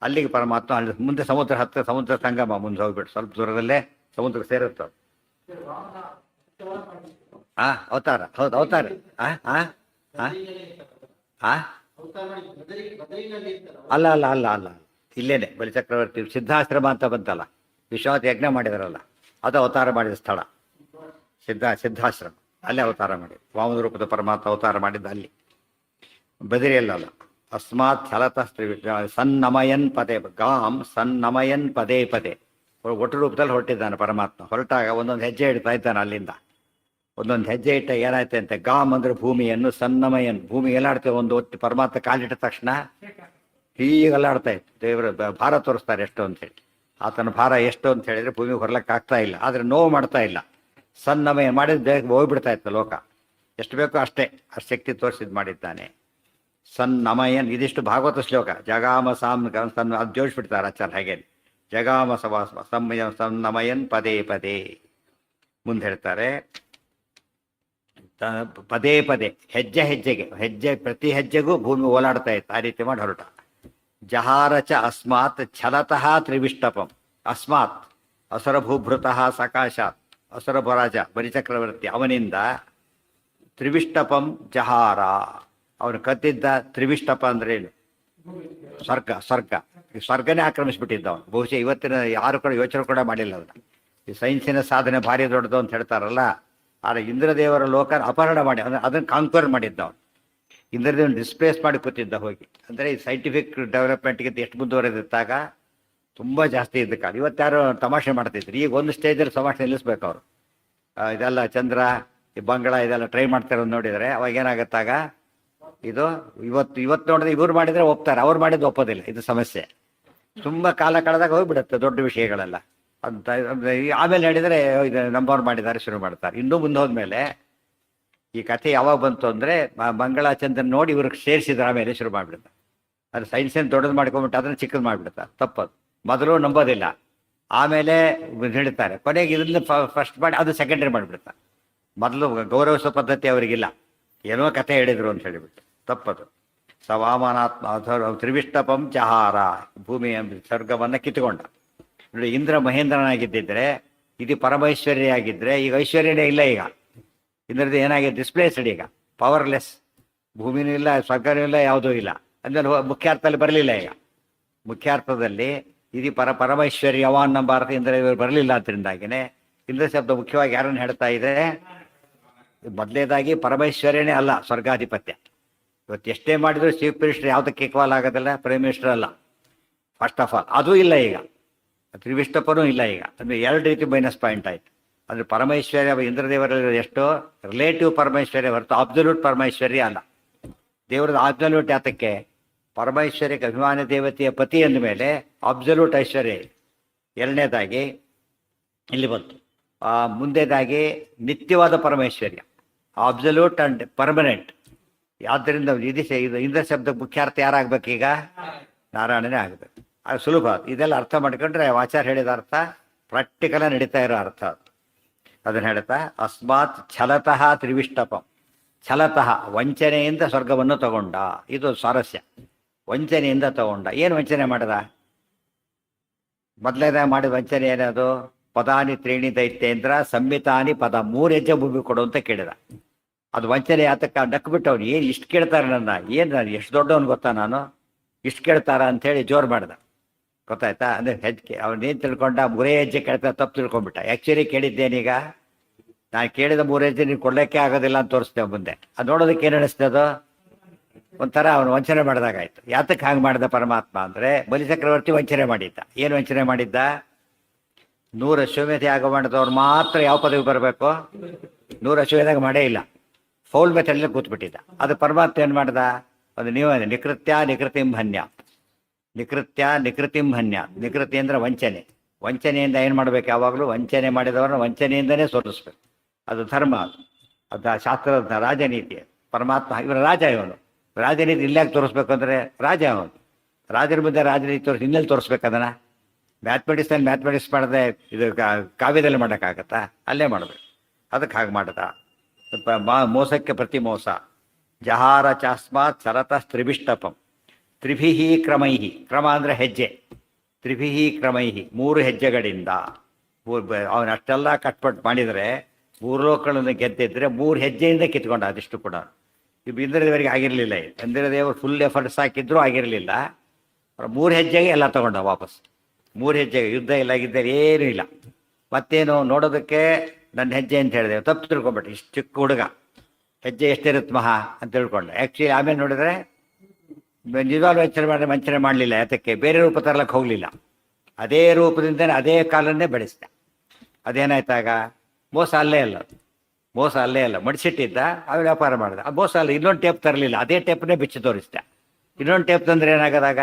ಅಲ್ಲಿಗೆ ಪರಮಾತ್ಮ, ಅಲ್ಲಿ ಮುಂದೆ ಸಮುದ್ರ ಹತ್ತಿರ, ಸಮುದ್ರ ಸಂಗಮ ಮುಂದೆ ಹೋಗ್ಬಿಟ್ಟು ಸ್ವಲ್ಪ ದೂರದಲ್ಲೇ ಸಮುದ್ರ ಸೇರುತ್ತೆ. ಅವತಾರ, ಹೌದು ಅವತಾರ. ಅಲ್ಲ ಅಲ್ಲ ಅಲ್ಲ ಅಲ್ಲ ಇಲ್ಲೇನೆ ಬಲಿಚಕ್ರವರ್ತಿ ಸಿದ್ಧಾಶ್ರಮ ಅಂತ ಬಂತಲ್ಲ, ವಿಶ್ವನಾಥ ಯಜ್ಞ ಮಾಡಿದಾರಲ್ಲ, ಅದು ಅವತಾರ ಮಾಡಿದ ಸ್ಥಳ ಸಿದ್ಧಾಶ್ರಮ. ಅಲ್ಲೇ ಅವತಾರ ಮಾಡಿ ವಾಮನ ರೂಪದ ಪರಮಾತ್ಮ ಅವತಾರ ಮಾಡಿದ್ದ ಅಲ್ಲಿ, ಬದಿರಿಯಲ್ಲ. ಅಸ್ಮಾತ್ ಛಲತಃ ಸನ್ನಮಯನ್ ಪದೇ ಗಾಂ ಸನ್ನಮಯನ್ ಪದೇ ಪದೇ. ಒಟ್ಟು ರೂಪದಲ್ಲಿ ಹೊರಟಿದ್ದಾನೆ ಪರಮಾತ್ಮ. ಹೊರಟಾಗ ಒಂದೊಂದು ಹೆಜ್ಜೆ ಇಡ್ತಾ ಇದ್ದಾನೆ. ಅಲ್ಲಿಂದ ಒಂದೊಂದು ಹೆಜ್ಜೆ ಇಟ್ಟ ಏನಾಯ್ತು ಅಂತ, ಗಾಮ್ ಅಂದ್ರೆ ಭೂಮಿಯನ್ನು, ಸನ್ನಮಯನ್ ಭೂಮಿ ಎಲ್ಲಾಡ್ತೇವೆ. ಒಂದು ಹೊತ್ತು ಪರಮಾತ್ಮ ಕಾಲಿಟ್ಟ ತಕ್ಷಣ ಹೀಗೆ ಅಲ್ಲಾಡ್ತಾ ಇತ್ತು. ದೇವರ ಭಾರ ತೋರಿಸ್ತಾರೆ ಎಷ್ಟು ಅಂತ ಹೇಳಿ. ಆತನ ಭಾರ ಎಷ್ಟು ಅಂತ ಹೇಳಿದ್ರೆ ಭೂಮಿಗೆ ಹೊರಲಕ್ಕೆ ಆಗ್ತಾ ಇಲ್ಲ, ಆದರೆ ನೋವು ಮಾಡ್ತಾ ಇಲ್ಲ. ಸನ್ನಮಯನ್ ಮಾಡಿದ ಹೋಗ್ಬಿಡ್ತಾ ಇತ್ತು ಲೋಕ. ಎಷ್ಟು ಬೇಕೋ ಅಷ್ಟೇ, ಅಷ್ಟು ಶಕ್ತಿ ತೋರಿಸಿದ್ ಮಾಡಿದ್ದಾನೆ. ಸನ್ನಮಯನ್ ಇದಿಷ್ಟು ಭಾಗವತ ಶ್ಲೋಕ. ಜಗಾಮ ಸಾಮ್ ಸನ್ ಅದು ಜೋಡಿಸ್ಬಿಡ್ತಾರೆ ಆಚಾರ್ಯ ಹಾಗೆ. ಜಗಾಮ ಸನ್ನಮಯನ್ ಪದೇ ಪದೇ. ಮುಂದೆ ಹೇಳ್ತಾರೆ ಪದೇ ಪದೇ, ಹೆಜ್ಜೆ ಹೆಜ್ಜೆಗೆ ಪ್ರತಿ ಹೆಜ್ಜೆಗೂ ಭೂಮಿ ಓಲಾಡ್ತಾ ಇತ್ತು. ಆ ರೀತಿ ಮಾಡಿ ಹೊರಟ. ಜಹಾರ ಚ ಅಸ್ಮಾತ್ ಛಲತಃ ತ್ರಿವಿಷ್ಟಪಂ. ಅಸ್ಮಾತ್ ಅಸುರಭೂಭೃತಃ ಸಕಾಶಾತ್, ಅಸುರಭರಾಜ ಬಲಿಚಕ್ರವರ್ತಿ ಅವನಿಂದ ತ್ರಿವಿಷ್ಟಪಂ ಜಹಾರ. ಅವನು ಕದ್ದಿದ್ದ ತ್ರಿವಿಷ್ಟಪ ಅಂದ್ರೆ ಏನು? ಸ್ವರ್ಗನೇ ಆಕ್ರಮಿಸ್ಬಿಟ್ಟಿದ್ದ ಅವನು. ಬಹುಶಃ ಇವತ್ತಿನ ಯಾರು ಕೂಡ ಯೋಚನೆ ಕೂಡ ಮಾಡಿಲ್ಲ ಅವನು. ಈ ಸೈನ್ಸಿನ ಸಾಧನೆ ಭಾರಿ ದೊಡ್ಡದು ಅಂತ ಹೇಳ್ತಾರಲ್ಲ, ಆದರೆ ಇಂದ್ರದೇವರ ಲೋಕ ಅಪಹರಣ ಮಾಡಿ ಅದನ್ನು ಕಾಂಕ್ವರ್ ಮಾಡಿದ್ದ ಅವನು. ಇಂದ್ರದೇವನ ಡಿಸ್ಪ್ಲೇಸ್ ಮಾಡಿ ಕೂತಿದ್ದ ಹೋಗಿ. ಅಂದರೆ ಈ ಸೈಂಟಿಫಿಕ್ ಡೆವಲಪ್ಮೆಂಟ್ಗಿಂತ ಎಷ್ಟು ಮುಂದುವರೆದಿದ್ದಾಗ ತುಂಬ ಜಾಸ್ತಿ ಇದ್ದ ಕಾಲ. ಇವತ್ತಾರು ತಮಾಷೆ ಮಾಡ್ತಿದ್ರು. ಈಗ ಒಂದು ಸ್ಟೇಜಲ್ಲಿ ತಮಾಷೆ ನಿಲ್ಲಿಸ್ಬೇಕು ಅವರು. ಇದೆಲ್ಲ ಚಂದ್ರ, ಈ ಬಂಗಳ ಇದೆಲ್ಲ ಟ್ರೈ ಮಾಡ್ತಾರೋದು ನೋಡಿದರೆ ಅವಾಗ ಏನಾಗತ್ತಾಗ, ಇದು ಇವತ್ತು ನೋಡಿದ್ರೆ ಇವ್ರು ಮಾಡಿದರೆ ಒಪ್ತಾರೆ, ಅವ್ರು ಮಾಡಿದ್ದು ಒಪ್ಪೋದಿಲ್ಲ. ಇದು ಸಮಸ್ಯೆ. ತುಂಬ ಕಾಲ ಕಳೆದಾಗ ಹೋಗ್ಬಿಡುತ್ತೆ ದೊಡ್ಡ ವಿಷಯಗಳೆಲ್ಲ ಅಂತ. ಆಮೇಲೆ ಹೇಳಿದರೆ ಇದು ನಮ್ಮವ್ರು ಮಾಡಿದ್ದಾರೆ ಶುರು ಮಾಡ್ತಾರೆ. ಇನ್ನೂ ಮುಂದೆ ಹೋದ್ಮೇಲೆ ಈ ಕಥೆ ಯಾವಾಗ ಬಂತು ಅಂದರೆ, ಮಂಗಳಾಚಂದ್ರನ್ ನೋಡಿ ಇವ್ರಿಗೆ ಸೇರಿಸಿದ್ರೆ ಆಮೇಲೆ ಶುರು ಮಾಡಿಬಿಡ್ತಾರೆ. ಅದು ಸೈನ್ಸನ್ನು ದೊಡ್ಡದು ಮಾಡ್ಕೊಂಬಿಟ್ಟು ಅದನ್ನು ಚಿಕ್ಕದು ಮಾಡಿಬಿಡ್ತಾರೆ. ತಪ್ಪದು. ಮೊದಲು ನಂಬೋದಿಲ್ಲ, ಆಮೇಲೆ ಹೇಳ್ತಾರೆ. ಕೊನೆಗೆ ಇದನ್ನ ಫಸ್ಟ್ ಮಾಡಿ ಅದು ಸೆಕೆಂಡರಿ ಮಾಡಿಬಿಡ್ತಾರೆ. ಮೊದಲು ಗೌರವಿಸೋ ಪದ್ಧತಿ ಅವರಿಗಿಲ್ಲ. ಏನೋ ಕಥೆ ಹೇಳಿದರು ಅಂತ ಹೇಳಿಬಿಟ್ಟು ತಪ್ಪದು. ಸವಾಮನಾತ್ಮ ತ್ರಿವಿಷ್ಟಪಂ ಚಹಾರ, ಭೂಮಿಯ ಸ್ವರ್ಗವನ್ನು ಕಿತ್ತುಕೊಂಡ. ನೋಡಿ, ಇಂದ್ರ ಮಹೇಂದ್ರನಾಗಿದ್ದಿದ್ರೆ, ಇದು ಪರಮೈಶ್ವರ್ಯ ಆಗಿದ್ದರೆ ಈಗ ಐಶ್ವರ್ಯನೇ ಇಲ್ಲ. ಈಗ ಇಂದ್ರದ್ದು ಏನಾಗಿದೆ, ಡಿಸ್ಪ್ಲೇಸ್ಡ್. ಈಗ ಪವರ್ಲೆಸ್. ಭೂಮಿನೂ ಇಲ್ಲ, ಸ್ವರ್ಗನೂ ಇಲ್ಲ, ಯಾವುದೂ ಇಲ್ಲ. ಅಂದರೆ ಮುಖ್ಯಾರ್ಥದಲ್ಲಿ ಬರಲಿಲ್ಲ. ಈಗ ಮುಖ್ಯಾರ್ಥದಲ್ಲಿ ಇದು ಪರಮೈಶ್ವರ್ಯವಾನ್ ನಮ್ಮ ಭಾರತ ಇಂದ್ರ ಇವರು ಬರಲಿಲ್ಲ. ಅದರಿಂದಾಗಿನೇ ಇಂದ್ರ ಶಬ್ದ ಮುಖ್ಯವಾಗಿ ಯಾರನ್ನು ಹೇಳ್ತಾ ಇದೆ? ಮೊದಲೇದಾಗಿ ಪರಮೈಶ್ವರ್ಯನೇ ಅಲ್ಲ, ಸ್ವರ್ಗಾಧಿಪತ್ಯ. ಇವತ್ತು ಎಷ್ಟೇ ಮಾಡಿದ್ರು ಚೀಫ್ ಮಿನಿಸ್ಟರ್ ಯಾವುದಕ್ಕೆ ಈಕ್ವಲ್ ಆಗೋದಿಲ್ಲ, ಪ್ರೈಮ್ ಮಿನಿಸ್ಟರ್ ಅಲ್ಲ ಫಸ್ಟ್ ಆಫ್ ಆಲ್. ಅದೂ ಇಲ್ಲ ಈಗ, ತ್ರಿವಿಷ್ಟಪನೂ ಇಲ್ಲ ಈಗ. ಅಂದರೆ ಎರಡು ರೀತಿ ಮೈನಸ್ ಪಾಯಿಂಟ್ ಆಯಿತು. ಅಂದರೆ ಪರಮೈಶ್ವರ್ಯ ಇಂದ್ರದೇವರಲ್ಲಿ ಎಷ್ಟು ರಿಲೇಟಿವ್ ಪರಮೈಶ್ವರ್ಯ ಹೊರತು ಅಬ್ಸಲ್ಯೂಟ್ ಪರಮೈಶ್ವರ್ಯ ಅಲ್ಲ. ದೇವರದ ಅಬ್ಸಲ್ಯೂಟ್ ಯಾತಕ್ಕೆ? ಪರಮೈಶ್ವರ್ಯಕ್ಕೆ ಅಭಿಮಾನಿ ದೇವತೆಯ ಪತಿ ಅಂದ ಮೇಲೆ ಅಬ್ಸಲ್ಯೂಟ್ ಐಶ್ವರ್ಯ. ಎರಡನೇದಾಗಿ ಇಲ್ಲಿ ಬಂತು. ಮುಂದೇದಾಗಿ ನಿತ್ಯವಾದ ಪರಮೈಶ್ವರ್ಯ, ಅಬ್ಸಲ್ಯೂಟ್ ಅಂಡ್ ಪರ್ಮನೆಂಟ್. ಆದ್ದರಿಂದ ಇದು ಇಂದ್ರ ಶಬ್ದ ಮುಖ್ಯಾರ್ಥ ಯಾರಾಗಬೇಕೀಗ? ನಾರಾಯಣನೇ ಆಗಬೇಕು. ಅದು ಸುಲಭ. ಇದೆಲ್ಲ ಅರ್ಥ ಮಾಡ್ಕೊಂಡ್ರೆ ಆಚಾರ್ಯ ಹೇಳಿದ ಅರ್ಥ ಪ್ರಾಕ್ಟಿಕಲ ನಡೀತಾ ಇರೋ ಅರ್ಥ. ಅದನ್ನು ಹೇಳ್ತಾ ಅಸ್ಮಾತ್ ಛಲತಃ ತ್ರಿವಿಷ್ಟಪಂ. ಛಲತಃ ವಂಚನೆಯಿಂದ ಸ್ವರ್ಗವನ್ನು ತಗೊಂಡ. ಇದು ಸ್ವಾರಸ್ಯ. ವಂಚನೆಯಿಂದ ತಗೊಂಡ. ಏನು ವಂಚನೆ ಮಾಡ್ದ? ಮೊದಲೇದಾಗ ಮಾಡಿದ ವಂಚನೆ ಏನದು? ಪದಾನಿ ತ್ರೀಣಿ ದೈತ್ಯೇಂದ್ರ ಸಂಹಿತಾನಿ ಪದ, 3 ಹೆಜ್ಜೆ ಭೂಮಿ ಕೊಡು ಅಂತ ಕೇಳಿದ. ಅದು ವಂಚನೆ ಆತಕ್ಕ ನಕ್ಬಿಟ್ಟು ಅವ್ನು, ಏನು ಇಷ್ಟು ಕೇಳ್ತಾರೆ ನನ್ನ, ಏನು ನಾನು ಎಷ್ಟು ದೊಡ್ಡವನು ಗೊತ್ತಾ, ನಾನು ಇಷ್ಟು ಕೇಳ್ತಾರ ಅಂಥೇಳಿ ಜೋರು ಮಾಡ್ದ. ಗೊತ್ತಾಯ್ತಾ? ಅಂದರೆ ಹೆಜ್ಜೆ ಅವನೇನು ತಿಳ್ಕೊಂಡ, 3 ಹೆಜ್ಜೆ ಕೇಳ್ತಾ ತಪ್ಪು ತಿಳ್ಕೊಂಡ್ಬಿಟ್ಟ. ಆ್ಯಕ್ಚುಲಿ ಕೇಳಿದ್ದೇನೀಗ, ನಾನು ಕೇಳಿದ 3 ಹೆಜ್ಜೆ ನೀನು ಕೊಡಲಿಕ್ಕೆ ಆಗೋದಿಲ್ಲ ಅಂತ ತೋರಿಸ್ತೇವೆ ಮುಂದೆ. ಅದು ನೋಡೋದಕ್ಕೆ ಏನು ಅನಿಸ್ತದೋ, ಒಂಥರ ಅವನು ವಂಚನೆ ಮಾಡಿದಾಗಾಯ್ತು. ಯಾತಕ್ಕೆ ಹಾಗೆ ಮಾಡಿದ ಪರಮಾತ್ಮ ಅಂದರೆ, ಬಲಿಚಕ್ರವರ್ತಿ ವಂಚನೆ ಮಾಡಿದ್ದ. ಏನು ವಂಚನೆ ಮಾಡಿದ್ದ? 100 ಅಶ್ವಮೇಧ ಯಾಗ ಮಾಡಿದವ್ರು ಮಾತ್ರ ಯಾವ ಪದವಿ ಬರಬೇಕು? 100 ಅಶ್ವಮೇಧಾಗ ಮಾಡೇ ಇಲ್ಲ, ಫೌಲ್ ಮೆಥಡಲ್ಲಿ ಕೂತ್ಬಿಟ್ಟಿದ್ದ. ಅದು ಪರಮಾತ್ಮ ಏನು ಮಾಡ್ದ? ಅದು ನೀವು ನಿಕೃತ್ಯ ನಿಕೃತಿಂಹನ್ಯ, ನಿಕೃತ್ಯ ನಿಕೃತಿಂಹನ್ಯ. ನಿಕೃತಿ ಅಂದರೆ ವಂಚನೆ. ವಂಚನೆಯಿಂದ ಏನು ಮಾಡಬೇಕು? ಯಾವಾಗಲೂ ವಂಚನೆ ಮಾಡಿದವ್ರನ್ನ ವಂಚನೆಯಿಂದನೇ ಸೋಲಿಸ್ಬೇಕು. ಅದು ಧರ್ಮ, ಅದು ಶಾಸ್ತ್ರದ ರಾಜನೀತಿ. ಪರಮಾತ್ಮ ಇವರ ರಾಜ, ಇವನು ರಾಜನೀತಿ ಇಲ್ಲಾಗಿ ತೋರಿಸ್ಬೇಕು ಅಂದರೆ ರಾಜ ಅವನು. ರಾಜರ ಮುಂದೆ ರಾಜನೀತಿ ತೋರಿಸಿ ಇನ್ನೆಲ್ಲಿ ತೋರಿಸ್ಬೇಕು ಅದನ್ನು? ಮ್ಯಾಥಮೆಟಿಕ್ಸಲ್ಲಿ ಮ್ಯಾಥಮೆಟಿಕ್ಸ್ ಮಾಡಿದೆ, ಇದು ಕಾವ್ಯದಲ್ಲಿ ಮಾಡೋಕ್ಕಾಗತ್ತಾ? ಅಲ್ಲೇ ಮಾಡಬೇಕು. ಅದಕ್ಕೆ ಹಾಗೆ ಮಾಡ್ದ. ಮೋಸಕ್ಕೆ ಪ್ರತಿ ಮೋಸ. ಜಹಾರ ಚಾಸ್ಮಾತ್ ಸರತ ತ್ರಿಭಿಷ್ಟಪಂ ತ್ರಿಭಿಹಿ ಕ್ರಮೈಹಿ. ಕ್ರಮ ಅಂದರೆ ಹೆಜ್ಜೆ. ತ್ರಿಭಿಹಿ ಕ್ರಮೈಹಿ, 3 ಹೆಜ್ಜೆಗಳಿಂದ. ಅವನು ಅಷ್ಟೆಲ್ಲ ಕಟ್ಪಟ್ಟು ಮಾಡಿದರೆ, 3 ಲೋಕಗಳನ್ನು ಗೆದ್ದಿದ್ರೆ 3 ಹೆಜ್ಜೆಯಿಂದ ಕಿತ್ಕೊಂಡ. ಅದಿಷ್ಟು ಕೂಡ ಇದು ಇಂದ್ರದೇವರಿಗೆ ಆಗಿರಲಿಲ್ಲ. ಇಂದ್ರದೇವರು ಫುಲ್ ಎಫರ್ಟ್ಸ್ ಹಾಕಿದ್ರೂ ಆಗಿರಲಿಲ್ಲ. 3 ಹೆಜ್ಜೆಗೆ ಎಲ್ಲ ತಗೊಂಡ ವಾಪಸ್. 3 ಹೆಜ್ಜೆಗೆ ಯುದ್ಧ ಇಲ್ಲ ಗಿದ್ದಲ್ಲಿ ಏನೂ ಇಲ್ಲ. ಮತ್ತೇನು ನೋಡೋದಕ್ಕೆ ನನ್ನ ಹೆಜ್ಜೆ ಅಂತ ಹೇಳಿದೆ, ತಪ್ಪು ತಿಳ್ಕೊಂಬಿಟ್ಟೆ. ಇಷ್ಟು ಚಿಕ್ಕ ಹುಡುಗ ಹೆಜ್ಜೆ ಎಷ್ಟಿರುತ್ತೆ ಮಹಾ ಅಂತ ತಿಳ್ಕೊಂಡೆ. ಆ್ಯಕ್ಚುಲಿ ಆಮೇಲೆ ನೋಡಿದ್ರೆ ನಿಜವಾಗ್ಲೂ ವಂಚನೆ ಮಾಡಲಿಲ್ಲ. ಯಾತಕ್ಕೆ? ಬೇರೆ ರೂಪ ತರಲಕ್ಕೆ ಹೋಗಲಿಲ್ಲ. ಅದೇ ರೂಪದಿಂದನೇ ಅದೇ ಕಾಲನ್ನೇ ಬೆಳೆಸಿದ. ಅದೇನಾಯ್ತಾಗ? ಮೋಸ ಅಲ್ಲೇ ಅಲ್ಲ, ಮೋಸ ಅಲ್ಲೇ ಅಲ್ಲ. ಮಡಿಸಿಟ್ಟಿದ್ದ, ಅವ್ರು ವ್ಯಾಪಾರ ಮಾಡಿದ. ಆ ಮೋಸ ಅಲ್ಲ. ಇನ್ನೊಂದು ಟೇಪ್ ತರಲಿಲ್ಲ, ಅದೇ ಟೇಪ್ನೇ ಬಿಚ್ಚಿ ತೋರಿಸ್ದ. ಇನ್ನೊಂದು ಟೇಪ್ ತಂದ್ರೆ ಏನಾಗದಾಗ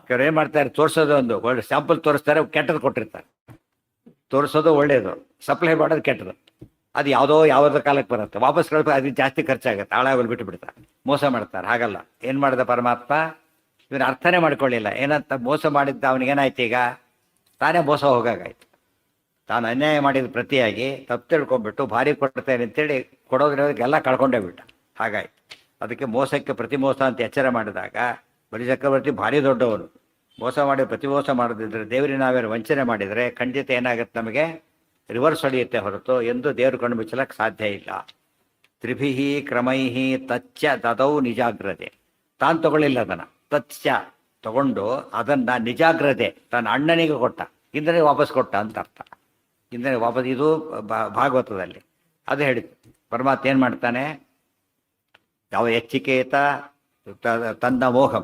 ಕೆಲವ್ರು ಏನು ಮಾಡ್ತಾರೆ, ತೋರಿಸೋದು ಒಂದು ಒಳ್ಳೆ ಸ್ಯಾಂಪಲ್ ತೋರಿಸ್ತಾರೆ, ಕೆಟ್ಟದ್ದು ಕೊಟ್ಟಿರ್ತಾರೆ. ತೋರಿಸೋದು ಒಳ್ಳೆಯದು, ಸಪ್ಲೈ ಮಾಡೋದು ಕೆಟ್ಟದು. ಅದು ಯಾವುದೋ ಕಾಲಕ್ಕೆ ಬರುತ್ತೆ, ವಾಪಸ್ ಕಳಿಸ್ ಅದು ಜಾಸ್ತಿ ಖರ್ಚಾಗುತ್ತೆ, ಹಾಳಾಗೋದು ಬಿಟ್ಟು ಬಿಡ್ತಾರೆ, ಮೋಸ ಮಾಡ್ತಾರೆ. ಹಾಗಲ್ಲ. ಏನು ಮಾಡಿದ ಪರಮಾತ್ಮ? ಇವನು ಅರ್ಥನೇ ಮಾಡ್ಕೊಳ್ಳಿಲ್ಲ. ಏನಂತ ಮೋಸ ಮಾಡಿದ್ದ ಅವನಿಗೇನಾಯ್ತು? ಈಗ ತಾನೇ ಮೋಸ ಹೋಗಾಗಾಯ್ತು. ತಾನು ಅನ್ಯಾಯ ಮಾಡಿದ ಪ್ರತಿಯಾಗಿ ತಪ್ಪು ತಿಳ್ಕೊಂಡ್ಬಿಟ್ಟು ಭಾರಿ ಕೊಡ್ತೇನೆ ಅಂತೇಳಿ ಕೊಡೋದ್ರೆಲ್ಲ ಕಳ್ಕೊಂಡೇ ಬಿಟ್ಟ. ಹಾಗಾಯ್ತು. ಅದಕ್ಕೆ ಮೋಸಕ್ಕೆ ಪ್ರತಿ ಮೋಸ ಅಂತ ಎಚ್ಚರ ಮಾಡಿದಾಗ, ಬಲಿಚಕ್ರವರ್ತಿ ಭಾರಿ ದೊಡ್ಡವನು. ಮೋಸ ಮಾಡಿ ಪ್ರತಿ ಮೋಸ ಮಾಡದಿದ್ದರೆ, ದೇವರಿಗೆ ನಾವೇನು ವಂಚನೆ ಮಾಡಿದರೆ ಖಂಡಿತ ಏನಾಗುತ್ತೆ, ನಮಗೆ ರಿವರ್ಸ್ ಹೊಡೆಯುತ್ತೆ ಹೊರತು ಎಂದು ದೇವರು ಕಣ್ಣು ಮುಚ್ಚಲಕ್ಕೆ ಸಾಧ್ಯ ಇಲ್ಲ. ತ್ರಿಭಿಹಿ ಕ್ರಮೈಹಿ ತಚ್ಚ ದದೌ ನಿಜಾಗ್ರತೆ. ತಾನು ತಗೊಳ್ಳಿಲ್ಲ ಅದನ್ನು, ತಚ್ಚ ತಗೊಂಡು ಅದನ್ನು ನಿಜಾಗ್ರತೆ ತನ್ನ ಅಣ್ಣನಿಗೆ ಕೊಟ್ಟ, ಇಂದ್ರನಿಗೆ ವಾಪಸ್ ಕೊಟ್ಟ ಅಂತ ಅರ್ಥ. ಇಂದ್ರನಿಗೆ ವಾಪಸ್. ಇದು ಭಾಗವತದಲ್ಲಿ ಅದು ಹೇಳಿತು. ಪರಮಾತ್ಮ ಏನು ಮಾಡ್ತಾನೆ? ಯಾವ ಎಚ್ಚಿಕೇತ ತನ್ನ ಮೋಹಂ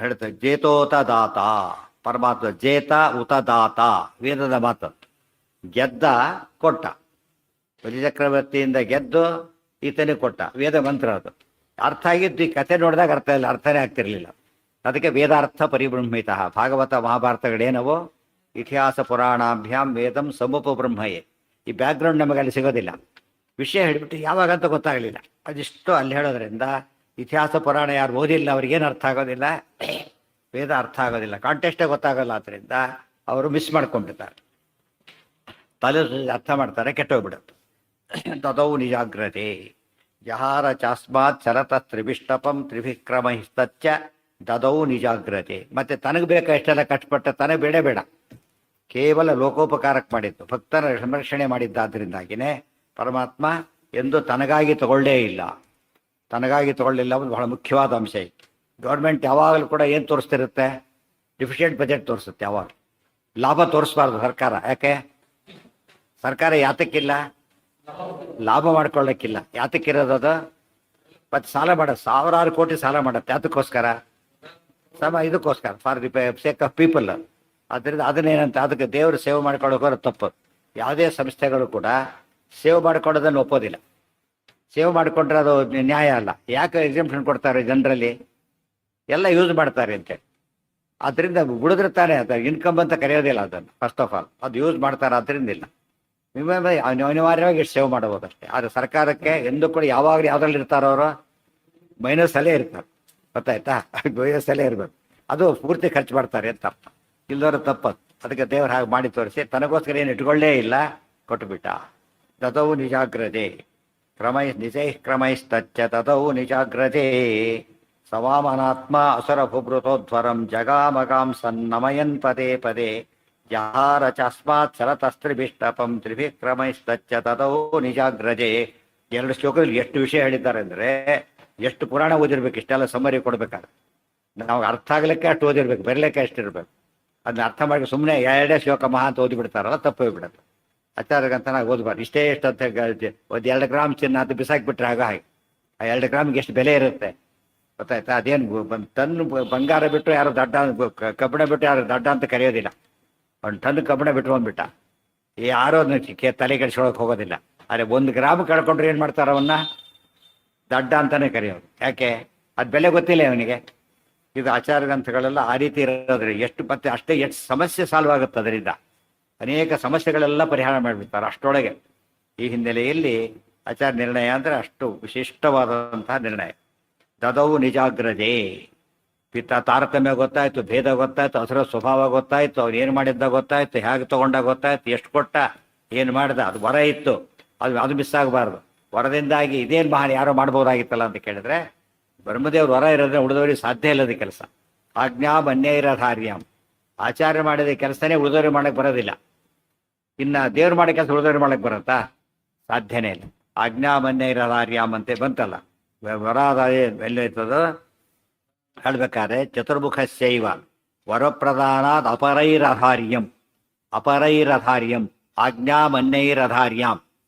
ಹೇಳ್ತಾರೆ. ಜೇತೋತ ದಾತ ಪರಮಾತ್ಮ. ಜೇತ ಉತ ದಾತ ವೇದದ ಮಾತು. ಗೆದ್ದ ಕೊಟ್ಟ, ಬಲಿಚಕ್ರವರ್ತಿಯಿಂದ ಗೆದ್ದು ಈತನಿಗೆ ಕೊಟ್ಟ. ವೇದ ಮಂತ್ರ ಅದು. ಅರ್ಥ ಆಗಿದ್ದು ಈ ಕಥೆ ನೋಡಿದಾಗ ಅರ್ಥ ಇಲ್ಲ, ಅರ್ಥನೇ ಆಗ್ತಿರ್ಲಿಲ್ಲ. ಅದಕ್ಕೆ ವೇದಾರ್ಥ ಪರಿಬ್ರಹ್ಮಿತ. ಭಾಗವತ ಮಹಾಭಾರತಗಳೇನವೋ ಇತಿಹಾಸ ಪುರಾಣಾಭ್ಯಾಂ ವೇದಂ ಸಮೂಪ ಬ್ರಹ್ಮಯೇ. ಈ ಬ್ಯಾಕ್ಗ್ರೌಂಡ್ ನಮಗೆ ಅಲ್ಲಿ ಸಿಗೋದಿಲ್ಲ. ವಿಷಯ ಹೇಳಿಬಿಟ್ಟು ಯಾವಾಗಂತ ಗೊತ್ತಾಗಲಿಲ್ಲ. ಅದಿಷ್ಟು ಅಲ್ಲಿ ಹೇಳೋದ್ರಿಂದ ಇತಿಹಾಸ ಪುರಾಣ ಯಾರು ಓದಿಲ್ಲ ಅವ್ರಿಗೇನು ಅರ್ಥ ಆಗೋದಿಲ್ಲ, ವೇದ ಅರ್ಥ ಆಗೋದಿಲ್ಲ, ಕಾಂಟೆಸ್ಟೇ ಗೊತ್ತಾಗೋಲ್ಲ. ಆದ್ದರಿಂದ ಅವರು ಮಿಸ್ ಮಾಡ್ಕೊಂಡಿರ್ತಾರೆ, ತಲೆ ಅರ್ಥ ಮಾಡ್ತಾರೆ, ಕೆಟ್ಟೋಗ್ಬಿಡುತ್ತೆ. ತದೌ ನಿಜಾಗ್ರತೆ. ಜಹಾರ ಚಾಸ್ಮಾತ್ ಶರತ ತ್ರಿಭಿಷ್ಟಪಂ ತ್ರಿಭಿಕ್ರಮಹಿಸ್ತಚ್ಚ ದದೌ ನಿಜಾಗ್ರತೆ. ಮತ್ತೆ ತನಗೆ ಬೇಕಾ ಎಷ್ಟೆಲ್ಲ ಕಷ್ಟಪಟ್ಟ, ತನಗೆ ಬೇಡ ಕೇವಲ ಲೋಕೋಪಕಾರಕ್ಕೆ ಮಾಡಿದ್ದು, ಭಕ್ತರ ಸಂರಕ್ಷಣೆ ಮಾಡಿದ್ದಾದ್ದರಿಂದಾಗಿಯೇ ಪರಮಾತ್ಮ ಎಂದು ತನಗಾಗಿ ತಗೊಳ್ಳೇ ಇಲ್ಲ. ತನಗಾಗಿ ತಗೊಳ್ಳಿಲ್ಲ ಒಂದು ಬಹಳ ಮುಖ್ಯವಾದ ಅಂಶ ಇತ್ತು. ಗೌರ್ಮೆಂಟ್ ಯಾವಾಗಲೂ ಕೂಡ ಏನು ತೋರಿಸ್ತಿರುತ್ತೆ? ಡಿಫಿಷಿಯೆಂಟ್ ಬಜೆಟ್ ತೋರಿಸುತ್ತೆ. ಯಾವಾಗ ಲಾಭ ತೋರಿಸ್ಬಾರ್ದು ಸರ್ಕಾರ. ಯಾಕೆ? ಸರ್ಕಾರ ಯಾತಕ್ಕಿಲ್ಲ? ಲಾಭ ಮಾಡ್ಕೊಳ್ಳೋಕ್ಕಿಲ್ಲ. ಯಾತಕ್ಕಿರೋದು ಅದು? ಮತ್ತು ಸಾಲ ಮಾಡೋದು, ಸಾವಿರಾರು ಕೋಟಿ ಸಾಲ ಮಾಡುತ್ತೆ. ಯಾತಕ್ಕೋಸ್ಕರ? ಇದಕ್ಕೋಸ್ಕರ, for the sake of people. ಅದರಿಂದ ಅದನ್ನೇನಂತ, ಅದಕ್ಕೆ ದೇವರು ಸೇವೆ ಮಾಡ್ಕೊಳ್ಳೋಕೋರು ತಪ್ಪು. ಯಾವುದೇ ಸಂಸ್ಥೆಗಳು ಕೂಡ ಸೇವೆ ಮಾಡ್ಕೊಳ್ಳೋದನ್ನು ಒಪ್ಪೋದಿಲ್ಲ. ಸೇವೆ ಮಾಡಿಕೊಂಡ್ರೆ ಅದು ನ್ಯಾಯ ಅಲ್ಲ. ಯಾಕೆ ಎಕ್ಸಾಮ್ಷನ್ ಕೊಡ್ತಾರೆ? ಜನರಲ್ಲಿ ಎಲ್ಲ ಯೂಸ್ ಮಾಡ್ತಾರೆ ಅಂತೇಳಿ. ಅದರಿಂದ ಬಿಡಿದ್ರೆ ತಾನೇ ಅದು ಇನ್ಕಮ್ ಅಂತ ಕರೆಯೋದಿಲ್ಲ ಅದನ್ನು. ಫಸ್ಟ್ ಆಫ್ ಆಲ್ ಅದು ಯೂಸ್ ಮಾಡ್ತಾರೆ. ಅದರಿಂದ ಇಲ್ಲ, ಅನಿವಾರ್ಯವಾಗಿ ಎಷ್ಟು ಸೇವ್ ಮಾಡಬಹುದಷ್ಟೇ. ಆದರೆ ಸರ್ಕಾರಕ್ಕೆ ಎಂದೂ ಕೂಡ ಯಾವಾಗಲೂ ಯಾವುದ್ರಲ್ಲಿ ಇರ್ತಾರೋ ಅವರು ಮೈನಸಲ್ಲೇ ಇರ್ತಾರೆ. ಗೊತ್ತಾಯ್ತಾ? ಮೈನಸಲ್ಲೇ ಇರಬೇಕು. ಅದು ಪೂರ್ತಿ ಖರ್ಚು ಮಾಡ್ತಾರೆ ಅಂತ ಅರ್ಥ. ಇಲ್ಲದವರು ತಪ್ಪದು. ಅದಕ್ಕೆ ದೇವರು ಹಾಗೆ ಮಾಡಿ ತೋರಿಸಿ ತನಗೋಸ್ಕರ ಏನು ಇಟ್ಕೊಳ್ಳೇ ಇಲ್ಲ, ಕೊಟ್ಟುಬಿಟ್ಟ. ತದೌ ನಿಜಾಗ್ರತೆ. ನಿಜೈ ಕ್ರಮೈಸ್ತಚ್ಚ ತದೌ ನಿಜಾಗ್ರತೆ. ಸವಾಮನಾತ್ಮ ಅಸುರಭುಭೃತೋಧ್ವರಂ ಜಗಾಮಗಾಂ ಸನ್ನಮಯನ್ ಪದೇ ಪದೇ ಜಹಾರ ಚಾಸ್ಮಾತ್ ಸರತಸ್ತ್ರಿಭಿಷ್ಟಪಂ ತ್ರಿಭಿಕ್ರಮೈಸ್ತಚ್ಚ ತದೋ ನಿಜಾಗ್ರಜೆ. ಎರಡು ಶ್ಲೋಕದಲ್ಲಿ ಎಷ್ಟು ವಿಷಯ ಹೇಳಿದ್ದಾರೆ ಅಂದರೆ, ಎಷ್ಟು ಪುರಾಣ ಓದಿರ್ಬೇಕು, ಇಷ್ಟೆಲ್ಲ ಸಮ್ಮರಿ ಕೊಡ್ಬೇಕಾದ್ರೆ. ನಾವು ಅರ್ಥ ಆಗ್ಲಿಕ್ಕೆ ಅಷ್ಟು ಓದಿರ್ಬೇಕು, ಬರಲಿಕ್ಕೆ ಅಷ್ಟಿರ್ಬೇಕು. ಅದನ್ನ ಅರ್ಥ ಮಾಡಿ ಸುಮ್ಮನೆ ಎರಡೇ ಶ್ಲೋಕ ಮಹಾ ಅಂತ ಓದಿಬಿಡ್ತಾರಲ್ಲ, ತಪ್ಪು ಹೋಗ್ಬಿಡುತ್ತೆ. ಆಚಾರ್ಯಗಂತ ನಾವು ಓದ್ಬಾರ್ದು. ಇಷ್ಟೇ ಎಷ್ಟು ಅಂತ ಒಂದು 2 ಗ್ರಾಮ್ ಚಿನ್ನ ಅಂತ ಬಿಸಾಕಿಬಿಟ್ರೆ ಹಾಗೆ ಆ 2 ಗ್ರಾಮ್ಗೆ ಎಷ್ಟು ಬೆಲೆ ಇರುತ್ತೆ ಗೊತ್ತಾಯ್ತಾ? ಅದೇನು ಟನ್ ಬಂಗಾರ ಬಿಟ್ಟು ಯಾರು ದಡ್ಡ, ಕಬ್ಬಿಣ ಬಿಟ್ಟು ಯಾರು ದಡ್ಡ ಅಂತ ಕರೆಯೋದಿಲ್ಲ. ಒಂದು ಟನ್ ಕಬ್ಬಿಣ ಬಿಟ್ಟು ಬಂದ್ಬಿಟ್ಟ, ಯಾರೋ ತಲೆ ಕೆಡಿಸ್ಕೊಳಕ್ಕೆ ಹೋಗೋದಿಲ್ಲ. ಆದರೆ 1 ಗ್ರಾಮ್ ಕಳ್ಕೊಂಡ್ರೆ ಏನು ಮಾಡ್ತಾರ ಅವನ್ನ? ದಡ್ಡ ಅಂತಾನೆ ಕರೆಯೋದು. ಯಾಕೆ? ಅದು ಬೆಲೆ ಗೊತ್ತಿಲ್ಲ ಅವನಿಗೆ. ಇದು ಆಚಾರ ಗ್ರಂಥಗಳೆಲ್ಲ ಆ ರೀತಿ ಇರೋದ್ರೆ ಎಷ್ಟು ಮತ್ತೆ ಅಷ್ಟೇ ಎಷ್ಟು ಸಮಸ್ಯೆ ಸಾಲ್ವ್ ಆಗುತ್ತೆ. ಅದರಿಂದ ಅನೇಕ ಸಮಸ್ಯೆಗಳೆಲ್ಲ ಪರಿಹಾರ ಮಾಡಿಬಿಡ್ತಾರೆ ಅಷ್ಟರೊಳಗೆ. ಈ ಹಿನ್ನೆಲೆಯಲ್ಲಿ ಆಚಾರ ನಿರ್ಣಯ ಅಂದರೆ ಅಷ್ಟು ವಿಶಿಷ್ಟವಾದಂತಹ ನಿರ್ಣಯ. ದದೌ ನಿಜಾಗ್ರಜೆ. ಪಿತ್ತ ತಾರತಮ್ಯ ಗೊತ್ತಾಯ್ತು, ಭೇದ ಗೊತ್ತಾಯ್ತು, ಹಸುರ ಸ್ವಭಾವ ಗೊತ್ತಾಯ್ತು, ಅವ್ನು ಏನು ಮಾಡಿದ್ದ ಗೊತ್ತಾಯ್ತು, ಹೇಗೆ ತಗೊಂಡ ಗೊತ್ತಾಯ್ತು, ಎಷ್ಟು ಕೊಟ್ಟ, ಏನು ಮಾಡ್ದ, ಅದು ವರ ಇತ್ತು, ಅದು ಮಿಸ್ ಆಗಬಾರ್ದು. ವರದಿಂದಾಗಿ ಇದೇನು ಮಹಾನ್ ಯಾರೋ ಮಾಡ್ಬೋದಾಗಿತ್ತಲ್ಲ ಅಂತ ಕೇಳಿದ್ರೆ, ಬ್ರಹ್ಮದೇವ್ರ ವರ ಇರೋದ್ರೆ ಉಳಿದವರಿಗೆ ಸಾಧ್ಯ ಇಲ್ಲದ ಕೆಲಸ. ಆಜ್ಞಾ ಮನ್ಯೈರಧಾರ್ಯಂ. ಆಚಾರ್ಯ ಮಾಡಿದ ಕೆಲಸನೇ ಉಳಿದವ್ರಿಗೆ ಮಾಡಕ್ಕೆ ಬರೋದಿಲ್ಲ. ಇನ್ನು ದೇವ್ರು ಮಾಡೋ ಕೆಲಸ ಉಳಿದವ್ರಿಗೆ ಮಾಡಕ್ಕೆ ಬರುತ್ತಾ? ಸಾಧ್ಯನೇ ಇಲ್ಲ. ಆಜ್ಞಾ ಮನ್ಯೈರಧಾರ್ಯಂ ಅಂತೆ ಬಂತಲ್ಲ, ವರಾದಾಯ ಎಲ್ಲೈತದ ಹೇಳ್ಬೇಕಾದ್ರೆ ಚತುರ್ಮುಖಸ್ಯೈವ ವರಪ್ರಧಾನಾದ್ ಅಪರೈರಧಾರ್ಯಂ. ಅಪರೈರಧಾರ್ಯಂ ಆಜ್ಞಾ ಮನ್ಯೈರಧಾರ್ಯಾಂ.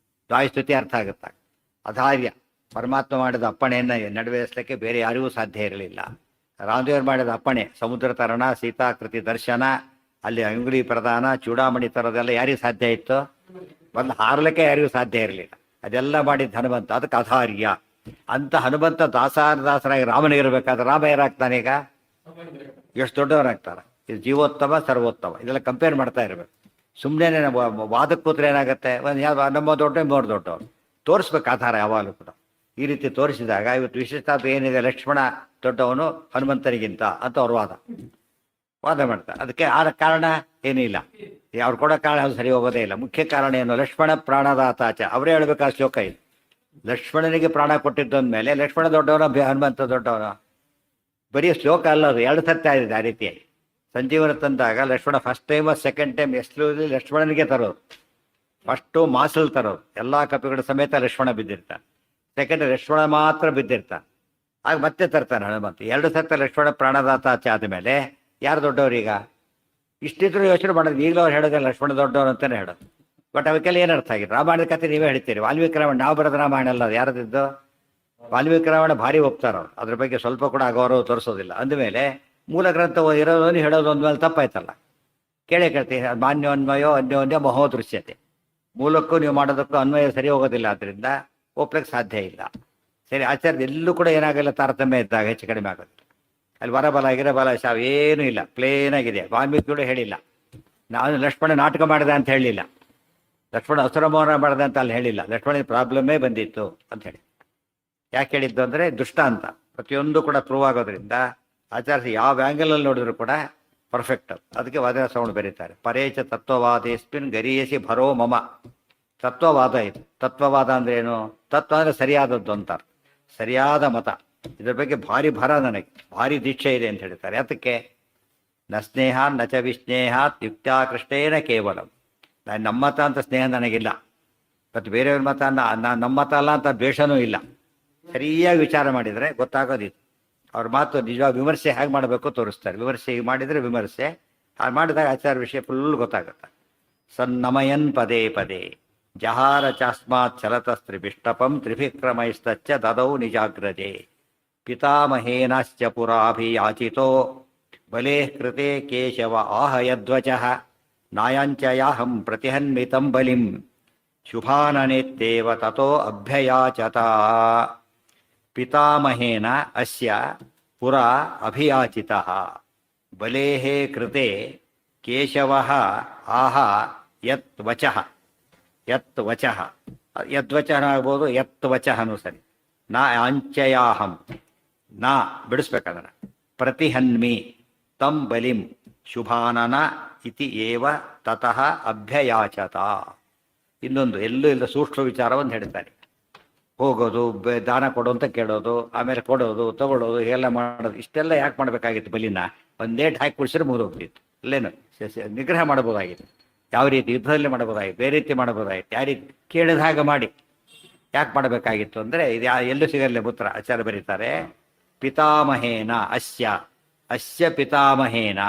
ದ್ವಾಯಸ್ತುತಿ ಅರ್ಥ ಆಗುತ್ತ. ಅಧಾರ್ಯ ಪರಮಾತ್ಮ ಮಾಡಿದ ಅಪ್ಪಣೆಯನ್ನು ನೆರವೇರಿಸಲಿಕ್ಕೆ ಬೇರೆ ಯಾರಿಗೂ ಸಾಧ್ಯ ಇರಲಿಲ್ಲ. ರಾಮದೇವರು ಮಾಡಿದ ಅಪ್ಪಣೆ ಸಮುದ್ರ ತರಣ, ಸೀತಾಕೃತಿ ದರ್ಶನ, ಅಲ್ಲಿ ಅಂಗುಳಿ ಪ್ರದಾನ, ಚೂಡಾಮಣಿ ತರೋದೆಲ್ಲ ಯಾರಿಗೂ ಸಾಧ್ಯ ಇತ್ತು? ಒಂದು ಹಾರಲಿಕ್ಕೆ ಯಾರಿಗೂ ಸಾಧ್ಯ ಇರಲಿಲ್ಲ. ಅದೆಲ್ಲ ಮಾಡಿದ ಹನುಮಂತ, ಅದಕ್ಕೆ ಅಧಾರ್ಯ ಅಂತ. ಹನುಮಂತ ದಾಸರಾಗಿ ರಾಮನಿಗಿರ್ಬೇಕಾದ್ರೆ ರಾಮ ಯಾರಾಗ್ತಾನೆ? ಈಗ ಎಷ್ಟು ದೊಡ್ಡವರಾಗ್ತಾರೆ. ಇದು ಜೀವೋತ್ತಮ ಸರ್ವೋತ್ತಮ, ಇದೆಲ್ಲ ಕಂಪೇರ್ ಮಾಡ್ತಾ ಇರಬೇಕು. ಸುಮ್ಮನೆ ವಾದಕ್ಕೆ ಕೂತ್ರೆ ಏನಾಗುತ್ತೆ? ಒಂದು ಯಾವ ನಮ್ಮ ದೊಡ್ಡ ಮೂರು ದೊಡ್ಡವರು ತೋರಿಸ್ಬೇಕು ಆಧಾರ ಯಾವಾಗಲೂ ಕೂಡ. ಈ ರೀತಿ ತೋರಿಸಿದಾಗ ಇವತ್ತು ವಿಶಿಷ್ಟತೆ ಏನಿದೆ, ಲಕ್ಷ್ಮಣ ದೊಡ್ಡವನು ಹನುಮಂತನಿಗಿಂತ ಅಂತ ಅವ್ರು ವಾದ ಮಾಡ್ತಾರೆ. ಅದಕ್ಕೆ ಆದ ಕಾರಣ ಏನೂ ಇಲ್ಲ, ಅವ್ರು ಕೊಡೋ ಕಾರಣ ಅದು ಸರಿ ಹೋಗೋದೇ ಇಲ್ಲ. ಮುಖ್ಯ ಕಾರಣ ಏನು? ಲಕ್ಷ್ಮಣ ಪ್ರಾಣದಾತಾಚ. ಅವರೇ ಹೇಳ್ಬೇಕಾದ ಶ್ಲೋಕ ಇದು. ಲಕ್ಷ್ಮಣನಿಗೆ ಪ್ರಾಣ ಕೊಟ್ಟಿದ್ದಂದ್ಮೇಲೆ ಲಕ್ಷ್ಮಣ ದೊಡ್ಡವನ ಹನುಮಂತ ದೊಡ್ಡವನ? ಬರೀ ಶ್ಲೋಕ ಅಲ್ಲ, ಅದು 2 ಸತ್ಯ ಆಗಿದೆ. ಆ ರೀತಿಯಾಗಿ ಸಂಜೀವನ ತಂದಾಗ Lakshmana first time, second time exclusively ಲಕ್ಷ್ಮಣನಿಗೆ ತರೋದು. ಫಸ್ಟು ಮಾಸಲ್ ತರೋದು, ಎಲ್ಲ ಕಪಿಗಳ ಸಮೇತ ಲಕ್ಷ್ಮಣ ಬಿದ್ದಿರ್ತಾನೆ. ಸೆಕೆಂಡ್ ಲಕ್ಷ್ಮಣ ಮಾತ್ರ ಬಿದ್ದಿರ್ತಾನೆ. ಆಗ ಮತ್ತೆ ತರ್ತಾನೆ ಹನುಮಂತ. 2 ಸತ್ತ ಲಕ್ಷ್ಮಣ ಪ್ರಾಣದಾತಾಚೆ ಆದಮೇಲೆ ಯಾರು ದೊಡ್ಡವ್ರೀಗ? ಇಷ್ಟಿದ್ರು ಯೋಚನೆ ಮಾಡೋದು. ಈಗಲೂ ಅವ್ರು ಹೇಳೋದೇ ಲಕ್ಷ್ಮಣ ದೊಡ್ಡವರು ಅಂತಲೇ ಹೇಳೋದು. ಬಟ್ ಅವಕ್ಕೆಲ್ಲ ಏನು ಅರ್ಥ ಆಗಿದೆ? ರಾಮಾಯಣದ ಕಥೆ ನೀವೇ ಹೇಳ್ತೀರಿ. ವಾಲ್ಮೀಕಿ ರಾಮಾಯಣ ನಾವು ಬರೋದು ರಾಮಾಯಣ ಅಲ್ಲ, ಅದು ಯಾರದಿದ್ದು? ವಾಲ್ಮೀಕಿ ರಾಮಾಯಣ ಭಾರಿ ಒಪ್ತಾರ ಅವ್ರು. ಅದ್ರ ಬಗ್ಗೆ ಸ್ವಲ್ಪ ಕೂಡ ಅಗೌರವ ತೋರಿಸೋದಿಲ್ಲ. ಅಂದಮೇಲೆ ಮೂಲ ಗ್ರಂಥ ಇರೋದನ್ನು ಹೇಳೋದು ಅಂದಮೇಲೆ ತಪ್ಪಾಯ್ತಲ್ಲ. ಕೇಳ್ತೀನಿ, ಮಾನ್ಯೋನ್ವಯೋ ಅನ್ಯೋನ್ಯ ಮಹೋದೃಶ್ಯತೆ. ಮೂಲಕ್ಕೂ ನೀವು ಮಾಡೋದಕ್ಕೂ ಅನ್ವಯ ಸರಿ ಹೋಗೋದಿಲ್ಲ, ಆದ್ದರಿಂದ ಒಪ್ಲಿಕ್ಕೆ ಸಾಧ್ಯ ಇಲ್ಲ. ಸರಿ, ಆಚಾರ್ಯ ಎಲ್ಲೂ ಕೂಡ ಏನಾಗಲ್ಲ, ತಾರತಮ್ಯ ಇದ್ದಾಗ ಹೆಚ್ಚು ಕಡಿಮೆ ಆಗುತ್ತೆ. ಅಲ್ಲಿ ವರಬಲ ಗಿರಬಲ ಶಾವ್ ಏನೂ ಇಲ್ಲ, ಪ್ಲೇನ್ ಆಗಿದೆ. ವಾಲ್ಮೀಕಿಗಳು ಹೇಳಿಲ್ಲ ನಾನು ಲಕ್ಷ್ಮಣ ನಾಟಕ ಮಾಡಿದೆ ಅಂತ ಹೇಳಲಿಲ್ಲ, ಲಕ್ಷ್ಮಣ ಅಸುರಮೋಹನ ಮಾಡಿದೆ ಅಂತ ಅಲ್ಲಿ ಹೇಳಿಲ್ಲ. ಲಕ್ಷ್ಮಣನ ಪ್ರಾಬ್ಲಮ್ಮೇ ಬಂದಿತ್ತು ಅಂತ ಹೇಳಿ. ಯಾಕೆ ಹೇಳಿದ್ದು ಅಂದರೆ ದುಷ್ಟ ಅಂತ. ಪ್ರತಿಯೊಂದು ಕೂಡ ಪ್ರೂವ್ ಆಗೋದ್ರಿಂದ ಆಚಾರ್ಯ ಯಾವ ಆ್ಯಂಗಲಲ್ಲಿ ನೋಡಿದ್ರು ಕೂಡ ಪರ್ಫೆಕ್ಟ್. ಅದಕ್ಕೆ ವಾದಿನ ಸೌಂಡ್ ಬರೀತಾರೆ. ಪರೇಚ ತತ್ವವಾದೇಸ್ಮಿನ್ ಗರೀಯಸಿ ಭರೋ ಮಮ. ತತ್ವವಾದ ಇದು. ತತ್ವವಾದ ಅಂದ್ರೆ ಏನು? ತತ್ವ ಅಂದರೆ ಸರಿಯಾದದ್ದು ಅಂತಾರೆ, ಸರಿಯಾದ ಮತ. ಇದ್ರ ಬಗ್ಗೆ ಭಾರಿ ಭರ, ನನಗೆ ಭಾರಿ ದೀಕ್ಷೆ ಇದೆ ಅಂತ ಹೇಳ್ತಾರೆ. ಅದಕ್ಕೆ ನ ಸ್ನೇಹ ನ ಚ ವಿಸ್ನೇಹಾತ್ ಯುಕ್ತ್ಯಾಕೃಷ್ಟೇನ ಕೇವಲಂ. ನಾನು ನಮ್ಮ ಮತ ಅಂತ ಸ್ನೇಹ ನನಗಿಲ್ಲ, ಮತ್ತು ಬೇರೆಯವ್ರ ಮತ ನಮ್ಮ ಮತ ಅಲ್ಲ ಅಂತ ದ್ವೇಷನೂ ಇಲ್ಲ. ಸರಿಯಾಗಿ ವಿಚಾರ ಮಾಡಿದರೆ ಗೊತ್ತಾಗೋದಿತ್ತು. ಅವ್ರ ಮಾತು ನಿಜವಾಗಿ ವಿಮರ್ಶೆ ಹೇಗೆ ಮಾಡಬೇಕು ತೋರಿಸ್ತಾರೆ. ವಿಮರ್ಶೆ ಹೀಗೆ ಮಾಡಿದರೆ ವಿಮರ್ಶೆ, ಹಾಗೆ ಮಾಡಿದಾಗ ಆಚಾರ ವಿಷಯ ಫುಲ್ ಗೊತ್ತಾಗುತ್ತೆ. ಸನ್ನಮಯನ್ ಪದೇ ಪದೇ ಜಹಾರ ಚಾಸ್ಮಾತ್ ಚಲತಸ್ತ್ರಿಭಿಷ್ಟಪಂ ತ್ರಿಭಿಕ್ರಮೈಸ್ತಚ್ಚ ದದೌ ನಿಜಾಗ್ರಜೆ. ಪಿತಾಮಹೇನಾಶ್ಚ ಪುರಾಭಿಯಾಚಿತೋ ಬಲೇ ಕೃತೆ ಕೇಶವ ಆಹಯಧ್ವಚಃ ನಾಯಾಂಚಯಾಹಂ ಪ್ರತಿಹನ್ವಿತಂ ಬಲಿಂ ಶುಭಾನನೇತ್ತೇವ ತತೋ ಅಭ್ಯಯಾಚತ. ಪಿತಾಮಹೇನ ಅಸ್ಯ ಪುರ ಅಭಿಯಾಚಿತಃ ಬಲೇಃ ಕೃತೆ ಕೇಶವಃ ಆಹ ಯತ್ ವಚಃ. ಯತ್ ವಚಃ, ಯದ್ವಚನ ಆಗ್ಬೋದು, ಯತ್ ವಚಃನು ಸರಿ. ನಾ ಆಂಚಯಾಹಂ, ನಾ ಬಿಡಿಸ್ಬೇಕದನ್ನು. ಪ್ರತಿಹನ್ಮಿ ತಂ ಬಲಿಂ ಶುಭಾನನ ಇತಿ ಏವ ತತಃ ಅಭ್ಯಯಾಚತ. ಇನ್ನೊಂದು ಎಲ್ಲೂ ಇಲ್ಲ ಸೂಕ್ಷ್ಮ ವಿಚಾರವನ್ನು ಹೇಳ್ತಾರೆ. ಹೋಗೋದು ದಾನ ಕೊಡು ಅಂತ ಕೇಳೋದು, ಆಮೇಲೆ ಕೊಡೋದು ತಗೊಳ್ಳೋದು ಎಲ್ಲ ಮಾಡೋದು. ಇಷ್ಟೆಲ್ಲ ಯಾಕೆ ಮಾಡಬೇಕಾಗಿತ್ತು? ಬಲಿನ ಒಂದೇ ಹಾಕಿ ಕುಡಿಸಿದ್ರೆ ಮುಗಿದೋಗ್ತಿತ್ತು. ಅಲ್ಲೇನು ನಿಗ್ರಹ ಮಾಡ್ಬೋದಾಗಿತ್ತು. ಯಾವ ರೀತಿ ಯುದ್ಧದಲ್ಲಿ ಮಾಡ್ಬೋದಾಗಿತ್ತು, ಬೇರೆ ರೀತಿ ಮಾಡ್ಬೋದಾಗಿತ್ತು. ಯಾವ ರೀತಿ ಕೇಳಿದ ಹಾಗೆ ಮಾಡಿ ಯಾಕೆ ಮಾಡಬೇಕಾಗಿತ್ತು ಅಂದರೆ ಇದು ಎಲ್ಲೂ ಸಿಗಲ್ಲ. ಪುತ್ರ ಆಚಾರ್ಯ ಬರೀತಾರೆ, ಪಿತಾಮಹೇನ ಅಸ್ಯ ಅಸ್ಯ ಪಿತಾಮಹೇನ.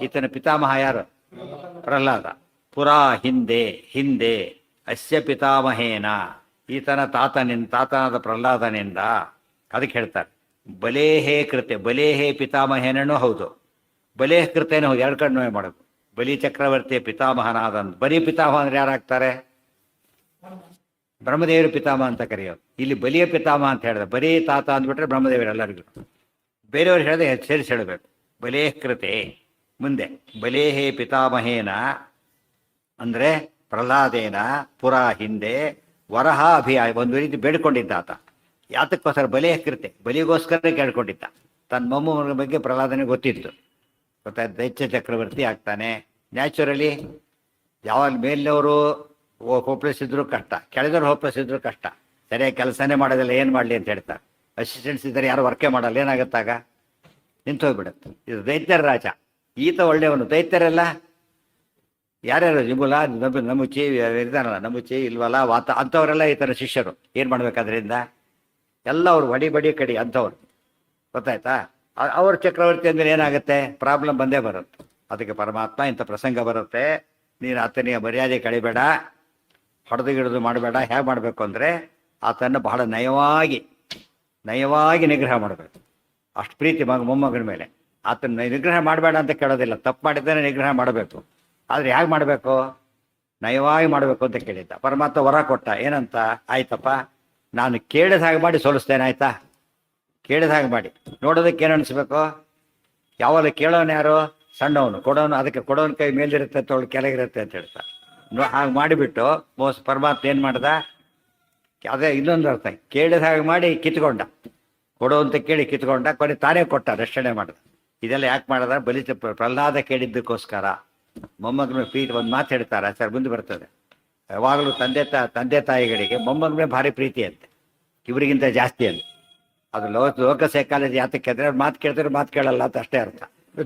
ಈತನ ಪಿತಾಮಹ ಯಾರು? ಪ್ರಹ್ಲಾದ. ಪುರಾ ಹಿಂದೆ ಹಿಂದೆ ಅಸ್ಯ ಪಿತಾಮಹೇನ, ಈತನ ತಾತನಾದ ಪ್ರಹ್ಲಾದನಿಂದ. ಅದಕ್ಕೆ ಹೇಳ್ತಾರೆ ಬಲೇಹೇ ಕೃತೆ. ಬಲೇಹೇ ಪಿತಾಮಹೇನೂ ಹೌದು, ಬಲೇಹ ಕೃತೇನೂ ಹೌದು. ಎರಡು ಕಣ್ಣು ಮಾಡೋದು. ಬಲಿ ಚಕ್ರವರ್ತಿಯ ಪಿತಾಮಹನಾದ. ಬಲಿ ಪಿತಾಮಹ ಅಂದ್ರೆ ಯಾರಾಗ್ತಾರೆ? ಬ್ರಹ್ಮದೇವರು ಪಿತಾಮಹ ಅಂತ ಕರೆಯೋದು. ಇಲ್ಲಿ ಬಲಿಯ ಪಿತಾಮಹ ಅಂತ ಹೇಳಿದೆ. ಬರೀ ತಾತ ಅಂದ್ಬಿಟ್ರೆ ಬ್ರಹ್ಮದೇವರೆಲ್ಲರಿಗೂ. ಬೇರೆಯವ್ರು ಹೇಳಿದೆ ಸೇರಿಸಿ ಹೇಳಬೇಕು. ಬಲೇಹ ಕೃತೆ ಮುಂದೆ ಬಲೇಹೇ ಪಿತಾಮಹೇನ ಅಂದರೆ ಪ್ರಹ್ಲಾದೇನ ಪುರ ಹಿಂದೆ ವರಹ ಅಭಿಯಾಯ ಒಂದು ರೀತಿ ಬೇಡ್ಕೊಂಡಿದ್ದ ಆತ. ಯಾತಕ್ಕೋಸ್ಕರ? ಬಲೇಹ ಕೃತೆ, ಬಲಿಗೋಸ್ಕರ ಕೇಳ್ಕೊಂಡಿದ್ದ. ತನ್ನ ಮೊಮ್ಮನ ಬಗ್ಗೆ ಪ್ರಹ್ಲಾದನಿಗೆ ಗೊತ್ತಿತ್ತು. ಗೊತ್ತಾಯ್ತು, ದೈತ್ಯ ಚಕ್ರವರ್ತಿ ಆಗ್ತಾನೆ. ನ್ಯಾಚುರಲಿ ಯಾವಾಗ ಮೇಲಿನವರು ಹೋಪ್ಲೆಸ್ ಇದ್ರು ಕಷ್ಟ, ಕೆಳದವ್ರು ಹೋಪ್ಲೆಸ್ ಇದ್ರು ಕಷ್ಟ. ಸರಿಯಾಗಿ ಕೆಲಸನೇ ಮಾಡೋದಿಲ್ಲ, ಏನು ಮಾಡಲಿ ಅಂತ ಹೇಳ್ತಾರೆ. ಅಸಿಸ್ಟೆಂಟ್ಸ್ ಇದ್ದಾರೆ, ಯಾರು ವರ್ಕೇ ಮಾಡಲ್ಲ, ಏನಾಗುತ್ತಾಗ? ನಿಂತು ಹೋಗ್ಬಿಡುತ್ತೆ. ಇದು ದೈತ್ಯರ ರಾಜ, ಈತ ಒಳ್ಳೆಯವನು. ದೈತ್ಯರೆಲ್ಲ ಯಾರ್ಯಾರು? ನಿಮುಲ, ನಮುಚಿ ಇದಾನಲ್ಲ, ನಮುಚಿ ಇಲ್ವಲ್ಲ, ವಾತ ಅಂಥವರೆಲ್ಲ ಈತನ ಶಿಷ್ಯರು. ಏನು ಮಾಡ್ಬೇಕಾದ್ರಿಂದ ಎಲ್ಲ ಅವ್ರು ಬಡಿ ಬಡಿ ಕಡಿ ಅಂಥವ್ರು. ಗೊತ್ತಾಯ್ತಾ? ಅವ್ರ ಚಕ್ರವರ್ತಿ ಅಂದರೆ ಏನಾಗುತ್ತೆ? ಪ್ರಾಬ್ಲಮ್ ಬಂದೇ ಬರುತ್ತೆ. ಅದಕ್ಕೆ ಪರಮಾತ್ಮ ಇಂಥ ಪ್ರಸಂಗ ಬರುತ್ತೆ, ನೀನು ಆತನಿಗೆ ಮರ್ಯಾದೆ ಕಳಿಬೇಡ, ಹೊಡೆದು ಗಿಡದು ಮಾಡಬೇಡ. ಹೇಗೆ ಮಾಡಬೇಕು ಅಂದರೆ ಆತನ್ನು ಬಹಳ ನಯವಾಗಿ ನಿಗ್ರಹ ಮಾಡಬೇಕು. ಅಷ್ಟು ಪ್ರೀತಿ ಮೊಮ್ಮಗನ ಮೇಲೆ. ಆತನ ನಿಗ್ರಹ ಮಾಡಬೇಡ ಅಂತ ಕೇಳೋದಿಲ್ಲ, ತಪ್ಪು ಮಾಡಿದ್ದೇನೆ ನಿಗ್ರಹ ಮಾಡಬೇಕು. ಆದರೆ ಹೇಗೆ ಮಾಡಬೇಕು? ನಯವಾಗಿ ಮಾಡಬೇಕು ಅಂತ ಕೇಳಿದ್ದ. ಪರಮಾತ್ಮ ವರ ಕೊಟ್ಟ. ಏನಂತ? ಆಯ್ತಪ್ಪ, ನಾನು ಕೇಳಿದ ಹಾಗೆ ಮಾಡಿ ಸೋಲಿಸ್ತೇನೆ, ಆಯ್ತಾ? ಕೇಳಿದ ಹಾಗೆ ಮಾಡಿ. ನೋಡೋದಕ್ಕೆ ಏನು ಅನಿಸ್ಬೇಕು? ಯಾವಾಗ ಕೇಳೋನು ಯಾರು? ಸಣ್ಣವನು. ಕೊಡೋನು, ಅದಕ್ಕೆ ಕೊಡೋನ ಕೈ ಮೇಲಿರುತ್ತೆ, ತೋಳು ಕೆಳಗಿರುತ್ತೆ ಅಂತ ಹೇಳ್ತಾರೆ. ಹಾಗೆ ಮಾಡಿಬಿಟ್ಟು ಪರಮಾತ್ಮ ಏನು ಮಾಡ್ದ? ಅದೇ ಇನ್ನೊಂದು ಅರ್ಥ, ಕೇಳಿದ ಹಾಗೆ ಮಾಡಿ ಕಿತ್ಕೊಂಡ. ಕೊಡು ಅಂತ ಕೇಳಿ ಕಿತ್ಕೊಂಡ, ಕೊನೆ ತಾನೇ ಕೊಟ್ಟ, ರಕ್ಷಣೆ ಮಾಡ್ದ. ಇದೆಲ್ಲ ಯಾಕೆ ಮಾಡಿದ? ಪ್ರಹ್ಲಾದ ಕೇಳಿದ್ದಕ್ಕೋಸ್ಕರ. ಮೊಮ್ಮಗನ ಪ್ರೀತಿ ಒಂದು ಮಾತು ಹೇಳ್ತಾರೆ ಸರ್, ಮುಂದೆ ಬರ್ತದೆ. ಯಾವಾಗಲೂ ತಂದೆ ತಾಯಿಗಳಿಗೆ ಮೊಮ್ಮಗನೇ ಭಾರಿ ಪ್ರೀತಿ ಅಂತೆ, ಇವರಿಗಿಂತ ಜಾಸ್ತಿ ಅಂತ. ಅದು ಲೋಕ ಸೈಕಾಲಜಿ. ಯಾತಕ್ಕೆ ಅಂದರೆ ಅವ್ರು ಮಾತು ಕೇಳ್ತಾರೆ, ಮಾತು ಕೇಳಲ್ಲ ಅಂತ ಅಷ್ಟೇ ಅರ್ಥ.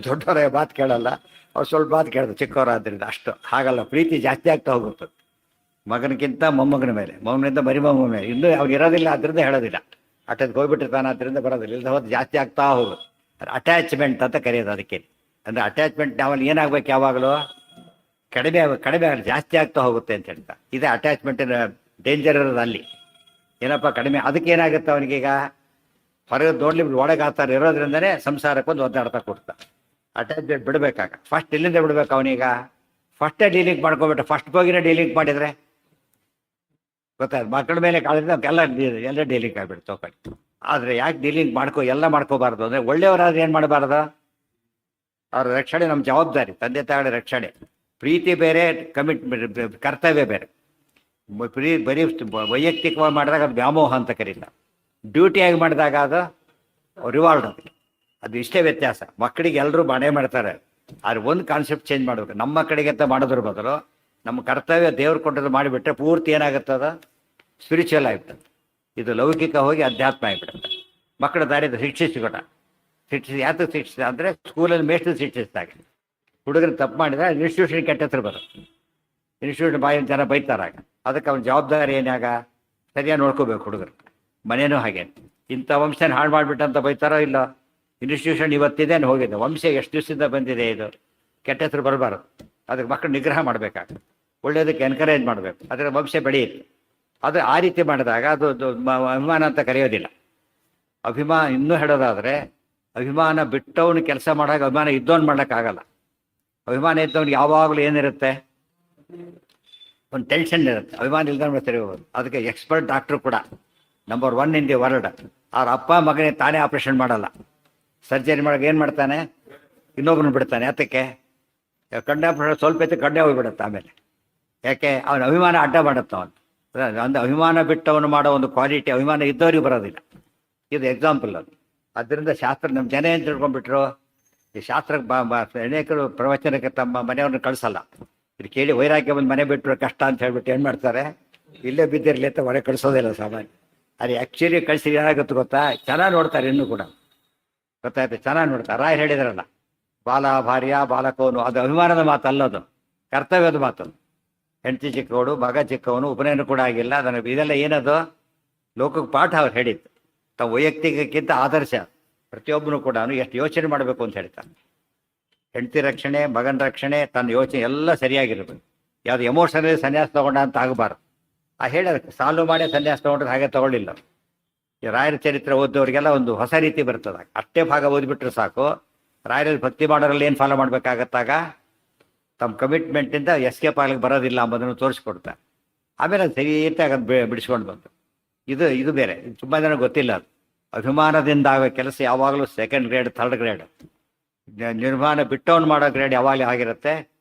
ದೊಡ್ಡವರೇ ಮಾತು ಕೇಳಲ್ಲ, ಅವ್ರು ಸ್ವಲ್ಪ ಮಾತು ಕೇಳ್ತಾರೆ ಚಿಕ್ಕವರಾದ್ರಿಂದ. ಅಷ್ಟು ಹಾಗಲ್ಲ, ಪ್ರೀತಿ ಜಾಸ್ತಿ ಆಗ್ತಾ ಹೋಗುತ್ತೆ ಮಗನಿಗಿಂತ ಮೊಮ್ಮಗನ ಮೇಲೆ, ಮೊಮ್ಮಗನಿಂದ ಮೊಮ್ಮಗನ ಮೇಲೆ. ಇನ್ನೂ ಅವ್ರು ಇರೋದಿಲ್ಲ, ಅದರಿಂದ ಹೇಳೋದಿಲ್ಲ. ಅಟೆಂದು ಹೋಗ್ಬಿಟ್ಟಿರ್ತಾನೆ, ಅದರಿಂದ ಬರೋದಿಲ್ಲ. ಇಲ್ಲದ ಹೋದ ಜಾಸ್ತಿ ಆಗ್ತಾ ಹೋಗುತ್ತೆ. ಅಟ್ಯಾಚ್ಮೆಂಟ್ ಅಂತ ಕರೆಯೋದು ಅದಕ್ಕೆ. ಅಂದರೆ ಅಟ್ಯಾಚ್ಮೆಂಟ್ ನಾವಲ್ಲಿ ಏನಾಗಬೇಕು? ಯಾವಾಗಲೂ ಕಡಿಮೆ ಆಗಲಿ, ಜಾಸ್ತಿ ಆಗ್ತಾ ಹೋಗುತ್ತೆ ಅಂತ ಹೇಳ್ತಾ. ಇದೇ ಅಟ್ಯಾಚ್ಮೆಂಟಿನ ಡೇಂಜರ್ ಇರೋದು ಅಲ್ಲಿ. ಏನಪ್ಪ ಕಡಿಮೆ, ಅದಕ್ಕೆ ಏನಾಗುತ್ತೆ ಅವನಿಗೀಗ? ಹೊರಗೆ ನೋಡ್ಲಿ ಒಳಗೆ ಆತರ ಇರೋದ್ರಿಂದನೇ ಸಂಸಾರಕ್ಕೊಂದು ಒದ್ದಾಡ್ತಾ ಕೊಡ್ತಾ. ಅಟ್ಯಾಚ್ಮೆಂಟ್ ಬಿಡಬೇಕಾಗ ಫಸ್ಟ್ ಎಲ್ಲಿಂದ ಬಿಡ್ಬೇಕು ಅವನೀಗ? ಫಸ್ಟೇ ಡೀಲಿಂಗ್ ಮಾಡ್ಕೊಬಿಟ್ಟು, ಫಸ್ಟ್ ಹೋಗಿನೇ ಡೀಲಿಂಗ್ ಮಾಡಿದರೆ ಗೊತ್ತಾಯ್ತು. ಮಕ್ಕಳ ಮೇಲೆ ಕಾಳಿದ್ರೆ ಎಲ್ಲ ಡೀಲಿಂಗ್ ಆಗಿಬಿಡ್ತು ತೋಕಳಿ. ಆದರೆ ಯಾಕೆ ಡೀಲಿಂಗ್ ಎಲ್ಲ ಮಾಡ್ಕೋಬಾರ್ದು ಅಂದರೆ, ಒಳ್ಳೆಯವರಾದ್ರೆ ಏನು ಮಾಡಬಾರ್ದು? ಅವ್ರ ರಕ್ಷಣೆ ನಮ್ಮ ಜವಾಬ್ದಾರಿ, ತಂದೆ ತಾಯಿಗಳ ರಕ್ಷಣೆ. ಪ್ರೀತಿ ಬೇರೆ, ಕರ್ತವ್ಯ ಬೇರೆ. ಬರೀ ವೈಯಕ್ತಿಕವಾಗಿ ಮಾಡಿದಾಗ ಅದು ವ್ಯಾಮೋಹ ಅಂತ ಕರೀತಾರೆ. ಡ್ಯೂಟಿಯಾಗಿ ಮಾಡಿದಾಗ ಅದು ರಿವಾರ್ಡ್. ಅದು ಇಷ್ಟೇ ವ್ಯತ್ಯಾಸ. ಮಕ್ಕಳಿಗೆ ಎಲ್ಲರೂ ಮನೆ ಮಾಡ್ತಾರೆ, ಆದರೆ ಒಂದು ಕಾನ್ಸೆಪ್ಟ್ ಚೇಂಜ್ ಮಾಡಬೇಕು. ನಮ್ಮ ಮಕ್ಕಳಿಗೆ ಅಂತ ಮಾಡೋದ್ರ ಬದಲು ನಮ್ಮ ಕರ್ತವ್ಯ ದೇವ್ರು ಕೊಟ್ಟದ್ದು ಮಾಡಿಬಿಟ್ರೆ ಪೂರ್ತಿ ಏನಾಗುತ್ತದ? ಸ್ಪಿರಿಚುವಲ್ ಆಗಿಬಿಡುತ್ತೆ. ಇದು ಲೌಕಿಕ ಹೋಗಿ ಅಧ್ಯಾತ್ಮ ಆಗಿಬಿಡುತ್ತೆ. ಮಕ್ಕಳ ದಾರಿದ ಶಿಕ್ಷಿಸಿ ಯಾತಕ್ಕೆ ಶಿಕ್ಷಿಸಿದ ಅಂದರೆ ಸ್ಕೂಲಲ್ಲಿ ಮೇಷ್ಟ್ರು ಶಿಕ್ಷಿಸಿದಾಗ. ಹುಡುಗರು ತಪ್ಪು ಮಾಡಿದ್ರೆ ಇನ್ಸ್ಟಿಟ್ಯೂಷನ್ ಕೆಟ್ಟ ಹೆಸರು ಬರುತ್ತೆ. ಇನ್ಸ್ಟಿಟ್ಯೂಷನ್ ಜನ ಬೈತಾರಾಗ. ಅದಕ್ಕೆ ಅವನ ಜವಾಬ್ದಾರಿ ಏನಾಗ? ಸರಿಯಾಗಿ ನೋಡ್ಕೋಬೇಕು ಹುಡುಗರು. ಮನೇನೂ ಹಾಗೆ. ಇಂಥ ವಂಶನ ಹಾಳು ಮಾಡಿಬಿಟ್ಟಂತ ಬೈತಾರೋ ಇಲ್ಲ. ಇನ್ಸ್ಟಿಟ್ಯೂಷನ್ ಇವತ್ತಿದೆ ಹೋಗಿದೆ, ವಂಶ ಎಷ್ಟು ದಿವಸದಿಂದ ಬಂದಿದೆ, ಇದು ಕೆಟ್ಟ ಹೆಸರು ಬರಬಾರ್ದು. ಅದಕ್ಕೆ ಮಕ್ಕಳು ನಿಗ್ರಹ ಮಾಡಬೇಕಾಗ, ಒಳ್ಳೆಯದಕ್ಕೆ ಎನ್ಕರೇಜ್ ಮಾಡಬೇಕು, ಅದರ ವಂಶ ಬೆಳೆಯುತ್ತೆ. ಅದು ಆ ರೀತಿ ಮಾಡಿದಾಗ ಅದು ಅಭಿಮಾನ ಅಂತ ಕರೆಯೋದಿಲ್ಲ. ಅಭಿಮಾನ ಇನ್ನೂ ಹೇಳೋದಾದರೆ, ಅಭಿಮಾನ ಬಿಟ್ಟವನು ಕೆಲಸ ಮಾಡಾಗ ಅಭಿಮಾನ ಇದ್ದವನು ಮಾಡೋಕ್ಕಾಗಲ್ಲ. ಅಭಿಮಾನ ಇದ್ದವನಿಗೆ ಯಾವಾಗಲೂ ಏನಿರುತ್ತೆ? ಒಂದು ಟೆನ್ಷನ್ ಇರುತ್ತೆ. ಅಭಿಮಾನ ಇಲ್ದವನು ಸರಿ ಹೋಗೋದು. ಅದಕ್ಕೆ ಎಕ್ಸ್ಪರ್ಟ್ ಡಾಕ್ಟ್ರು ಕೂಡ ನಂಬರ್ 1 ಇನ್ ದಿ ವರ್ಲ್ಡ್. ಅವ್ರ ಅಪ್ಪ ಮಗನೇ ತಾನೇ ಆಪ್ರೇಷನ್ ಮಾಡಲ್ಲ. ಸರ್ಜರಿ ಮಾಡೋಕೆ ಏನು ಮಾಡ್ತಾನೆ? ಇನ್ನೊಬ್ಬನು ಬಿಡ್ತಾನೆ. ಯಾತಕ್ಕೆ? ಕಣ್ಣೆ ಆಪ್ರೇಷನ್ ಸ್ವಲ್ಪ ಎತ್ತು ಕಣ್ಣೆ ಹೋಗ್ಬಿಡುತ್ತೆ ಆಮೇಲೆ. ಯಾಕೆ? ಅವನ ಅಭಿಮಾನ ಅಡ್ಡ ಮಾಡುತ್ತೆ. ಒಂದು ಅಭಿಮಾನ ಬಿಟ್ಟವನು ಮಾಡೋ ಒಂದು ಕ್ವಾಲಿಟಿ ಅಭಿಮಾನ ಇದ್ದವ್ರಿಗೆ ಬರೋದಿಲ್ಲ. ಇದು ಎಕ್ಸಾಂಪಲ್ ಅದು. ಅದರಿಂದ ಶಾಸ್ತ್ರ ನಮ್ಮ ಜನ ಏನು ತಿಳ್ಕೊಂಡ್ಬಿಟ್ರು? ಈ ಶಾಸ್ತ್ರಕ್ಕೆ ಅನೇಕರು ಪ್ರವಚನಕ್ಕೆ ತಮ್ಮ ಮನೆಯವ್ರನ್ನ ಕಳಿಸಲ್ಲ. ಇದು ಕೇಳಿ ವೈರಾಗ್ಯ ಒಂದು ಮನೆ ಬಿಟ್ಟರು ಕಷ್ಟ ಅಂತ ಹೇಳ್ಬಿಟ್ಟು ಏನು ಮಾಡ್ತಾರೆ? ಇಲ್ಲೇ ಬಿದ್ದಿರಲಿ ಅಂತ ಹೊರಗೆ ಕಳಿಸೋದಿಲ್ಲ ಸಾಮಾನ್ಯ. ಅದು ಆ್ಯಕ್ಚುಲಿ ಕಳಿಸಿ ಏನಾಗುತ್ತೆ ಗೊತ್ತಾ, ಚೆನ್ನಾಗಿ ನೋಡ್ತಾರೆ ಇನ್ನೂ ಕೂಡ, ಗೊತ್ತಾಯ್ತು, ಚೆನ್ನಾಗಿ ನೋಡ್ತಾರೆ. ರಾಯರು ಹೇಳಿದ್ರಲ್ಲ, ಬಾಲ ಭಾರ್ಯ ಬಾಲಕವನು, ಅದು ಅಭಿಮಾನದ ಮಾತು ಅಲ್ಲದು, ಕರ್ತವ್ಯದ ಮಾತು. ಹೆಂಡತಿ ಚಿಕ್ಕವಳು, ಮಗ ಚಿಕ್ಕವನು, ಉಪನಯನ ಕೂಡ ಆಗಿಲ್ಲ, ಅದನ್ನು ಇದೆಲ್ಲ ಏನದು ಲೋಕಕ್ಕೆ ಪಾಠ ಅವ್ರು ಹೇಳಿದ್ದು. ತಾವು ವೈಯಕ್ತಿಕಕ್ಕಿಂತ ಆದರ್ಶ ಪ್ರತಿಯೊಬ್ಬನು ಕೂಡ ಎಷ್ಟು ಯೋಚನೆ ಮಾಡಬೇಕು ಅಂತ ಹೇಳ್ತಾನೆ. ಹೆಂಡತಿ ರಕ್ಷಣೆ, ಮಗನ ರಕ್ಷಣೆ, ತನ್ನ ಯೋಚನೆ ಎಲ್ಲ ಸರಿಯಾಗಿರ್ಬೇಕು. ಯಾವುದು ಎಮೋಷನಲಿ ಸನ್ಯಾಸ ತಗೊಂಡ ಅಂತ ಆಗಬಾರ್ದು. ಆ ಹೇಳೋದಕ್ಕೆ ಸಾಲ್ವ್ ಮಾಡಿ ಸನ್ಯಾಸ ತಗೊಂಡ್ರೆ ಹಾಗೆ ತಗೊಳ್ಳಿಲ್ಲ. ಈ ರಾಯರ ಚರಿತ್ರೆ ಓದೋರಿಗೆಲ್ಲ ಒಂದು ಹೊಸ ರೀತಿ ಬರ್ತದೆ. ಅಷ್ಟೇ ಭಾಗ ಓದ್ಬಿಟ್ರೆ ಸಾಕು. ರಾಯರಲ್ಲಿ ಭಕ್ತಿ ಮಾಡೋರಲ್ಲಿ ಏನು ಫಾಲೋ ಮಾಡಬೇಕಾಗತ್ತಾಗ ತಮ್ಮ ಕಮಿಟ್ಮೆಂಟಿಂದ ಎಸ್ಕೇಪ್ ಆಗ್ಲಿಕ್ಕೆ ಬರೋದಿಲ್ಲ ಅಂಬೋದನ್ನು ತೋರಿಸ್ಕೊಡ್ತಾರೆ. ಆಮೇಲೆ ಅದು ಸರಿಯಾಗಿ ಅದು ಬಿಡಿಸ್ಕೊಂಡು ಬಂತು. ಇದು ಬೇರೆ, ತುಂಬ ಜನ ಗೊತ್ತಿಲ್ಲ. ಅದು ಅಭಿಮಾನದಿಂದ ಆಗೋ ಕೆಲಸ ಯಾವಾಗಲೂ ಸೆಕೆಂಡ್ ಗ್ರೇಡ್, ಥರ್ಡ್ ಗ್ರೇಡ್. ನಿರ್ಮಾಣ ಬಿಟ್ಟವನು ಮಾಡೋ ಗ್ರೇಡ್ ಯಾವಾಗಲೂ ಆಗಿರುತ್ತೆ,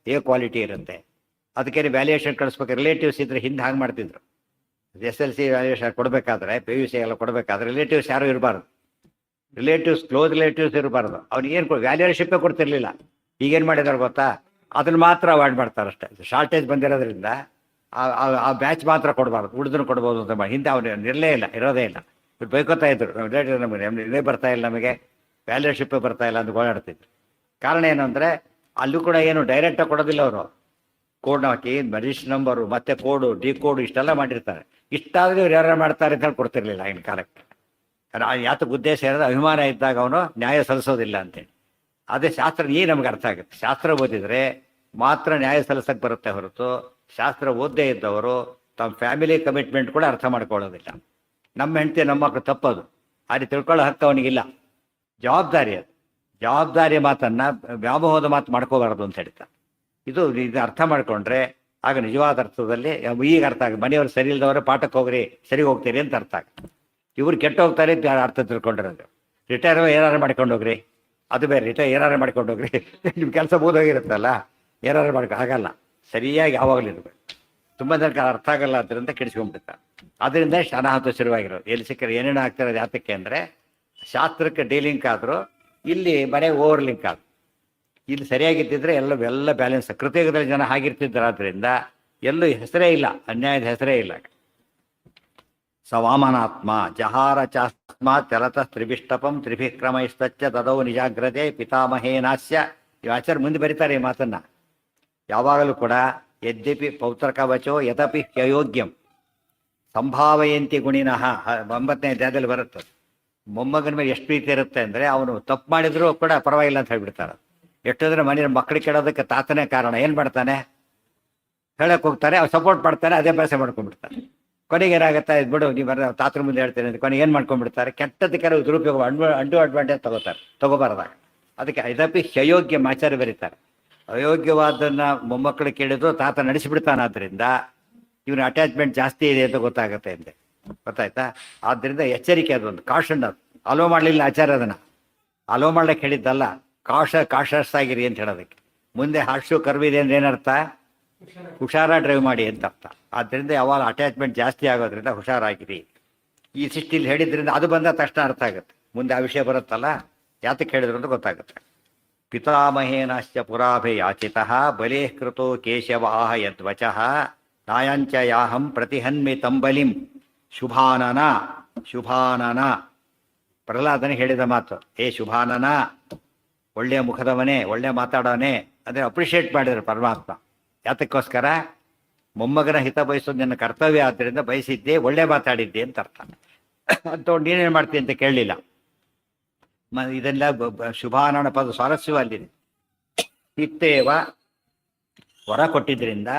ಕ್ವಾಲಿಟಿ ಇರುತ್ತೆ. ಅದಕ್ಕೆ ವ್ಯಾಲ್ಯೂಯೇಷನ್ ಕಳಿಸ್ಬೇಕು. ರಿಲೇಟಿವ್ಸ್ ಇದ್ರೆ ಹಿಂದೆ ಹಾಗೆ ಮಾಡ್ತಿದ್ರು. SLC ವ್ಯಾಲ್ಯೂಯೇಷನ್ ಕೊಡಬೇಕಾದ್ರೆ, PUC ಎಲ್ಲ ಕೊಡಬೇಕಾದ್ರೆ ರಿಲೇಟಿವ್ಸ್ ಯಾರು ಇರಬಾರ್ದು. ರಿಲೇಟಿವ್ಸ್, ಕ್ಲೋಸ್ ರಿಲೇಟಿವ್ಸ್ ಇರಬಾರ್ದು. ಅವ್ನಿಗೆ ಏನು ವ್ಯಾಲ್ಯೂಯೇಷನ್ಶಿಪ್ಪೇ ಕೊಡ್ತಿರ್ಲಿಲ್ಲ. ಈಗೇನು ಮಾಡಿದಾರೆ ಗೊತ್ತಾ, ಅದನ್ನು ಮಾತ್ರ ಅವಾಯ್ಡ್ ಮಾಡ್ತಾರೆ ಅಷ್ಟೇ. ಶಾರ್ಟೇಜ್ ಬಂದಿರೋದ್ರಿಂದ ಆ ಬ್ಯಾಚ್ ಮಾತ್ರ ಕೊಡಬಾರ್ದು, ಉಳಿದನ್ನು ಕೊಡ್ಬೋದು ಅಂತ ಮಾಡಿ. ಹಿಂದೆ ಅವ್ನು ಇರೋದೇ ಇಲ್ಲ. ಇವ್ರು ಬೈಕೋತಾ ಇದ್ರು, ರಿಲೇಟಿವ್ ನಮಗೆ ಇದೇ ಬರ್ತಾ ಇಲ್ಲ, ನಮಗೆ ವ್ಯಾಲ್ಯೂಯೇಷನ್ಶಿಪ್ಪೇ ಬರ್ತಾ ಇಲ್ಲ ಅಂತ ಓಡಾಡ್ತಿದ್ರು. ಕಾರಣ ಏನು ಅಂದರೆ ಅಲ್ಲೂ ಕೂಡ ಏನು ಡೈರೆಕ್ಟಾಗಿ ಕೊಡೋದಿಲ್ಲ. ಅವರು ಕೋಡ್ ಹಾಕಿ ರಿಜಿಸ್ಟರ್ ನಂಬರು ಮತ್ತೆ ಕೋಡು, ಡಿ ಕೋಡು ಇಷ್ಟೆಲ್ಲ ಮಾಡಿರ್ತಾರೆ. ಇಷ್ಟಾದರೂ ಇವ್ರು ಯಾರು ಮಾಡ್ತಾರೆ ಅಂತ ಹೇಳಿ ಕೊಡ್ತಿರ್ಲಿಲ್ಲ ಆಗಿನ ಕಾಲಕ್ಕೆ. ಯಾತಕ್ಕೆ ಉದ್ದೇಶ ಇರೋದು, ಅಭಿಮಾನ ಇದ್ದಾಗ ಅವನು ನ್ಯಾಯ ಸಲ್ಲಿಸೋದಿಲ್ಲ ಅಂತೇಳಿ. ಅದೇ ಶಾಸ್ತ್ರ ನಮ್ಗೆ ಅರ್ಥ ಆಗುತ್ತೆ. ಶಾಸ್ತ್ರ ಓದಿದರೆ ಮಾತ್ರ ನ್ಯಾಯ ಸಲ್ಲಿಸಕ್ಕೆ ಬರುತ್ತೆ ಹೊರತು, ಶಾಸ್ತ್ರ ಓದ್ದೇ ಇದ್ದವರು ತಮ್ಮ ಫ್ಯಾಮಿಲಿ ಕಮಿಟ್ಮೆಂಟ್ ಕೂಡ ಅರ್ಥ ಮಾಡ್ಕೊಳ್ಳೋದಿಲ್ಲ. ನಮ್ಮ ಹೆಂಡತಿ ನಮ್ಮ ಮಕ್ಕಳು ತಪ್ಪದು, ಅಲ್ಲಿ ತಿಳ್ಕೊಳ್ಳೋ ಹಕ್ಕು ಅವನಿಗಿಲ್ಲ. ಜವಾಬ್ದಾರಿ ಅದು. ಜವಾಬ್ದಾರಿ ಮಾತನ್ನು ವ್ಯಾಮೋಹದ ಮಾತು ಮಾಡ್ಕೋಬಾರ್ದು ಅಂತ ಹೇಳ್ತಾರೆ. ಇದು ಅರ್ಥ ಮಾಡ್ಕೊಂಡ್ರೆ ಆಗ ನಿಜವಾದ ಅರ್ಥದಲ್ಲಿ ಈಗ ಅರ್ಥ ಆಗುತ್ತೆ. ಮನೆಯವರು ಸರಿ ಇಲ್ದವ್ರೆ ಪಾಠಕ್ಕೆ ಹೋಗ್ರಿ, ಸರಿ ಹೋಗ್ತೀರಿ ಅಂತ ಅರ್ಥ ಆಗುತ್ತೆ. ಇವ್ರು ಕೆಟ್ಟ ಹೋಗ್ತಾರೆ ಅರ್ಥ ತಿಳ್ಕೊಂಡಿರೋದು. ರಿಟೈರ್ ಏನಾರು ಮಾಡ್ಕೊಂಡು ಹೋಗ್ರಿ, ಅದು ಬೇರೆ. ರಿಟೈರ್ ಏನಾರು ಮಾಡ್ಕೊಂಡು ಹೋಗ್ರಿ, ನಿಮ್ಮ ಕೆಲಸ ಓದೋಗಿರುತ್ತಲ್ಲ, ಏನಾರು ಆಗಲ್ಲ. ಸರಿಯಾಗಿ ಯಾವಾಗಲೂ ಇರಬೇಕು. ತುಂಬ ಜನಕ್ಕೆ ಅರ್ಥ ಆಗಲ್ಲ ಅದರಿಂದ ಕೆಡಿಸ್ಕೊಂಡ್ಬಿಡ್ತಾರೆ. ಅದರಿಂದ ಅನಾಹುತ ಶುರುವಾಗಿರೋದು. ಎಲ್ಲಿ ಸಿಕ್ಕರೆ ಏನೇನು ಆಗ್ತಿರೋದು ಯಾತಕ್ಕೆ ಅಂದರೆ, ಶಾಸ್ತ್ರಕ್ಕೆ ಡೀಲಿಂಕ್ ಆದರೂ ಇಲ್ಲಿ ಮನೆಗೆ ಓವರ್ ಲಿಂಕ್ ಆದ್ರು. ಇಲ್ಲಿ ಸರಿಯಾಗಿದ್ದಿದ್ರೆ ಎಲ್ಲ ಬ್ಯಾಲೆನ್ಸ್. ಕೃತಯುಗದಲ್ಲಿ ಜನ ಹಾಗಿರ್ತಿದ್ದಾರೆ. ಆದ್ದರಿಂದ ಎಲ್ಲೂ ಹೆಸರೇ ಇಲ್ಲ, ಅನ್ಯಾಯದ ಹೆಸರೇ ಇಲ್ಲ. ಸವಾಮನಾತ್ಮ ಜಹಾರ ಚಾಸ್ಮಾತ್ ಚಲತ ತ್ರಿಭಿಷ್ಟಪಂ ತ್ರಿಭಿಕ್ರಮೈಸ್ತಚ್ಚ ತದೌ ನಿಜಾಗ್ರತೆ ಪಿತಾಮಹೇನಾಸ್ಯ. ಈ ಆಚಾರ್ಯ ಮುಂದೆ ಬರೀತಾರೆ ಈ ಮಾತನ್ನು. ಯಾವಾಗಲೂ ಕೂಡ ಯದ್ಯಪಿ ಪೌತ್ರಕವಚೋ ಯತಪಿ ಅಯೋಗ್ಯಂ ಸಂಭಾವಯಂತಿ ಗುಣಿನಃ 9ನೇ ಅಧ್ಯಾಯದಲ್ಲಿ ಬರುತ್ತೆ. ಮೊಮ್ಮಗನ ಮೇಲೆ ಎಷ್ಟು ಪ್ರೀತಿ ಇರುತ್ತೆ ಅಂದರೆ, ಅವನು ತಪ್ಪು ಮಾಡಿದ್ರು ಕೂಡ ಪರವಾಗಿಲ್ಲ ಅಂತ ಹೇಳ್ಬಿಡ್ತಾರೆ. ಎಷ್ಟಾದ್ರೆ ಮನೆಯ ಮಕ್ಕಳು ಕೆಡೋದಕ್ಕೆ ತಾತನೇ ಕಾರಣ. ಏನು ಮಾಡ್ತಾನೆ, ಹೇಳಕ್ಕೆ ಹೋಗ್ತಾರೆ, ಅವ್ರು ಸಪೋರ್ಟ್ ಮಾಡ್ತಾನೆ, ಅದೇ ಭಾಷೆ ಮಾಡ್ಕೊಂಡ್ಬಿಡ್ತಾರೆ. ಕೊನೆಗೆ ಏನಾಗುತ್ತೆ, ಇದು ಬಿಡು ನೀವು ಬರ ತಾತರ ಮುಂದೆ ಹೇಳ್ತೇನೆ ಅಂತ ಕೊನೆಗೆ ಏನು ಮಾಡ್ಕೊಂಡ್ಬಿಡ್ತಾರೆ, ಕೆಟ್ಟದ್ದು ಕೆಲವು ದುರುಪಯೋಗ ಅಂಡು ಅಡ್ವಾಂಟೇಜ್ ತಗೋಬಾರ್ದಾಗ. ಅದಕ್ಕೆ ಇದಪಿ ಅಯೋಗ್ಯ ಆಚಾರ್ಯ ಬರೀತಾರೆ. ಅಯೋಗ್ಯವಾದನ್ನು ಮೊಮ್ಮಕ್ಕಳು ಕೇಳಿದ್ರು ತಾತ ನಡೆಸಿಬಿಡ್ತಾನೆ. ಆದ್ದರಿಂದ ಇವನ ಅಟ್ಯಾಚ್ಮೆಂಟ್ ಜಾಸ್ತಿ ಇದೆ ಅಂತ ಗೊತ್ತಾಗುತ್ತೆ ಅಂತೆ. ಗೊತ್ತಾಯ್ತಾ? ಆದ್ದರಿಂದ ಎಚ್ಚರಿಕೆ, ಅದೊಂದು ಕಾಷನ್. ಅದು ಅಲೋ ಮಾಡಲಿಲ್ಲ ಆಚಾರ್ಯ, ಅದನ್ನು ಅಲೋ ಮಾಡ್ಲಿಕ್ಕೆ ಹೇಳಿದ್ದಲ್ಲ, ಕಾಷಸ್ ಆಗಿರಿ ಅಂತ ಹೇಳೋದಕ್ಕೆ. ಮುಂದೆ ಹಾರ್ಶು ಕರ್ವಿದೆ ಅಂದ್ರೆ ಏನರ್ಥ, ಹುಷಾರ ಡ್ರೈವ್ ಮಾಡಿ ಅಂತ ಅರ್ಥ. ಆದ್ದರಿಂದ ಯಾವಾಗ ಅಟ್ಯಾಚ್ಮೆಂಟ್ ಜಾಸ್ತಿ ಆಗೋದ್ರಿಂದ ಹುಷಾರಾಗಿರಿ. ಈ ಸೃಷ್ಟಿಲಿ ಹೇಳಿದ್ರಿಂದ ಅದು ಬಂದ ತಕ್ಷಣ ಅರ್ಥ ಆಗುತ್ತೆ. ಮುಂದೆ ಆ ವಿಷಯ ಬರುತ್ತಲ್ಲ, ಯಾತಕ್ಕೆ ಹೇಳಿದ್ರು ಅಂತ ಗೊತ್ತಾಗುತ್ತೆ. ಪಿತಾಮಹೇನಶ್ಚ ಪುರಾಭೆ ಯಾಚಿತಃ ಬಲೇ ಕೃತೋ ಕೇಶವಾಹ ಯದ್ವಚಃ ನಾಯಾಂಚ ಯಾಹಂ ಪ್ರತಿಹನ್ಮಿ ತಂಬಲಿಂ ಶುಭಾನನ. ಶುಭಾನನ ಪ್ರಹ್ಲಾದನೇ ಹೇಳಿದ ಮಾತು. ಶುಭಾನನ, ಒಳ್ಳೆಯ ಮುಖದವನೇ, ಒಳ್ಳೆ ಮಾತಾಡೋನೇ. ಅಂದರೆ ಅಪ್ರಿಷಿಯೇಟ್ ಮಾಡಿದ್ರು ಪರಮಾತ್ಮ. ಯಾತಕ್ಕೋಸ್ಕರ, ಮೊಮ್ಮಗನ ಹಿತ ಬಯಸೋದು ನನ್ನ ಕರ್ತವ್ಯ, ಆದ್ದರಿಂದ ಬಯಸಿದ್ದೆ, ಒಳ್ಳೆ ಮಾತಾಡಿದ್ದೆ ಅಂತ ಅರ್ಥ. ಅಂಥವ್ರು ನೀನೇನು ಮಾಡ್ತೀನಿ ಅಂತ ಕೇಳಲಿಲ್ಲ. ಇದೆಲ್ಲ ಶುಭಾನನ ಪದ ಸ್ವಾರಸ್ಯವ ಅಲ್ಲಿದೆ. ಇತ್ತೇವ ವರ ಕೊಟ್ಟಿದ್ದರಿಂದ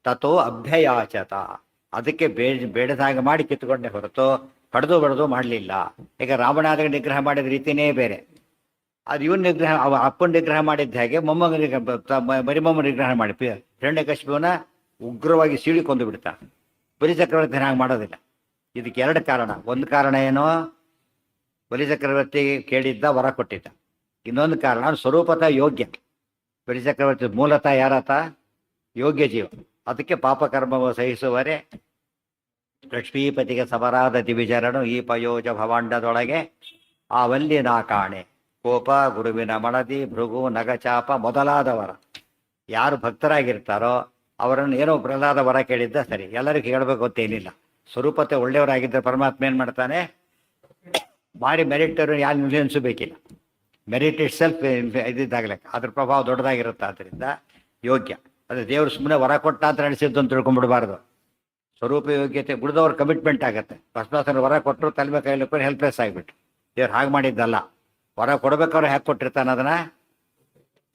ತಥೋ ಅಭ್ಯಯಾಚತ, ಅದಕ್ಕೆ ಬೇಡದಾಗ ಮಾಡಿ ಕಿತ್ತುಕೊಂಡೆ ಹೊರತು ಬಡದು ಮಾಡಲಿಲ್ಲ. ಈಗ ರಾವಣಾದ ನಿಗ್ರಹ ಮಾಡಿದ ರೀತಿಯೇ ಬೇರೆ. ಅದು ಇವನ್ ನಿಗ್ರಹ, ಅಪ್ಪನ ನಿಗ್ರಹ ಮಾಡಿದ್ದ ಹಾಗೆ ಮರಿಮೊಮ್ಮ ನಿಗ್ರಹ ಮಾಡಿ ಹಿರಣ್ಯಕಶಿಪುವನ್ನ ಉಗ್ರವಾಗಿ ಸೀಳಿಕೊಂಡು ಬಿಡ್ತಾ. ಬಲಿಚಕ್ರವರ್ತಿ ಹಾಗೆ ಮಾಡೋದಿಲ್ಲ. ಇದಕ್ಕೆ 2 ಕಾರಣ. ಒಂದು ಕಾರಣ ಏನೋ, ಬಲಿಚಕ್ರವರ್ತಿ ಕೇಳಿದ್ದ, ವರ ಕೊಟ್ಟಿದ್ದ. ಇನ್ನೊಂದು ಕಾರಣ, ಸ್ವರೂಪತಃ ಯೋಗ್ಯ. ಬಲಿಚಕ್ರವರ್ತಿ ಮೂಲತಃ ಯಾರಾತ, ಯೋಗ್ಯ ಜೀವ. ಅದಕ್ಕೆ ಪಾಪಕರ್ಮವ ಸಹಿಸುವರೆ ಲಕ್ಷ್ಮೀಪತಿಗೆ ಸಮರಾದ ದಿವಿಜರನು ಈ ಪಯೋಜ ಭವಾಂಡದೊಳಗೆ ಆವಲ್ಲಿ ನಾ ಕಾಣೆ. ಕೋಪ, ಗುರುವಿನ ಮಣದಿ, ಭೃಗು, ನಗಚಾಪ ಮೊದಲಾದವರ ಯಾರು ಭಕ್ತರಾಗಿರ್ತಾರೋ ಅವರನ್ನು ಏನೋ ಪ್ರಹ್ಲಾದ ವರ ಕೇಳಿದ್ದ ಸರಿ, ಎಲ್ಲರಿಗೂ ಹೇಳಬೇಕು ಅಂತೇನಿಲ್ಲ. ಸ್ವರೂಪತೆ ಒಳ್ಳೆಯವರಾಗಿದ್ದರೆ ಪರಮಾತ್ಮ ಏನು ಮಾಡ್ತಾನೆ, ಭಾರಿ ಮೆರಿಟರು ಯಾರು ಇನ್ಫ್ಲೂಯೆನ್ಸು ಬೇಕಿಲ್ಲ. ಮೆರಿಟ್ ಇಟ್ ಸೆಲ್ಫ್ ಇದಿದ್ದಾಗಲೇ ಅದ್ರ ಪ್ರಭಾವ ದೊಡ್ಡದಾಗಿರುತ್ತೆ. ಆದ್ದರಿಂದ ಯೋಗ್ಯ ಅದೇ ದೇವರು ಸುಮ್ಮನೆ ವರ ಕೊಟ್ಟ ಅಂತ ನಡೆಸಿದ್ದು ಅಂತ ತಿಳ್ಕೊಂಡ್ಬಿಡಬಾರ್ದು. ಸ್ವರೂಪ ಯೋಗ್ಯತೆ ಗುಡ್ದವ್ರ ಕಮಿಟ್ಮೆಂಟ್ ಆಗುತ್ತೆ. ಭಸ್ಮಾಸನ ವರ ಕೊಟ್ಟರು ತಲೆಮೆ ಕೈಲಿ ಹೆಲ್ಪ್ಲೆಸ್ ಆಗಿಬಿಟ್ಟು ದೇವ್ರು ಹಾಗೆ ಮಾಡಿದ್ದಲ್ಲ. ವರ ಕೊಡ್ಬೇಕಾದ್ರೆ ಹ್ಯಾಕೆ ಕೊಟ್ಟಿರ್ತಾನೆ, ಅದನ್ನು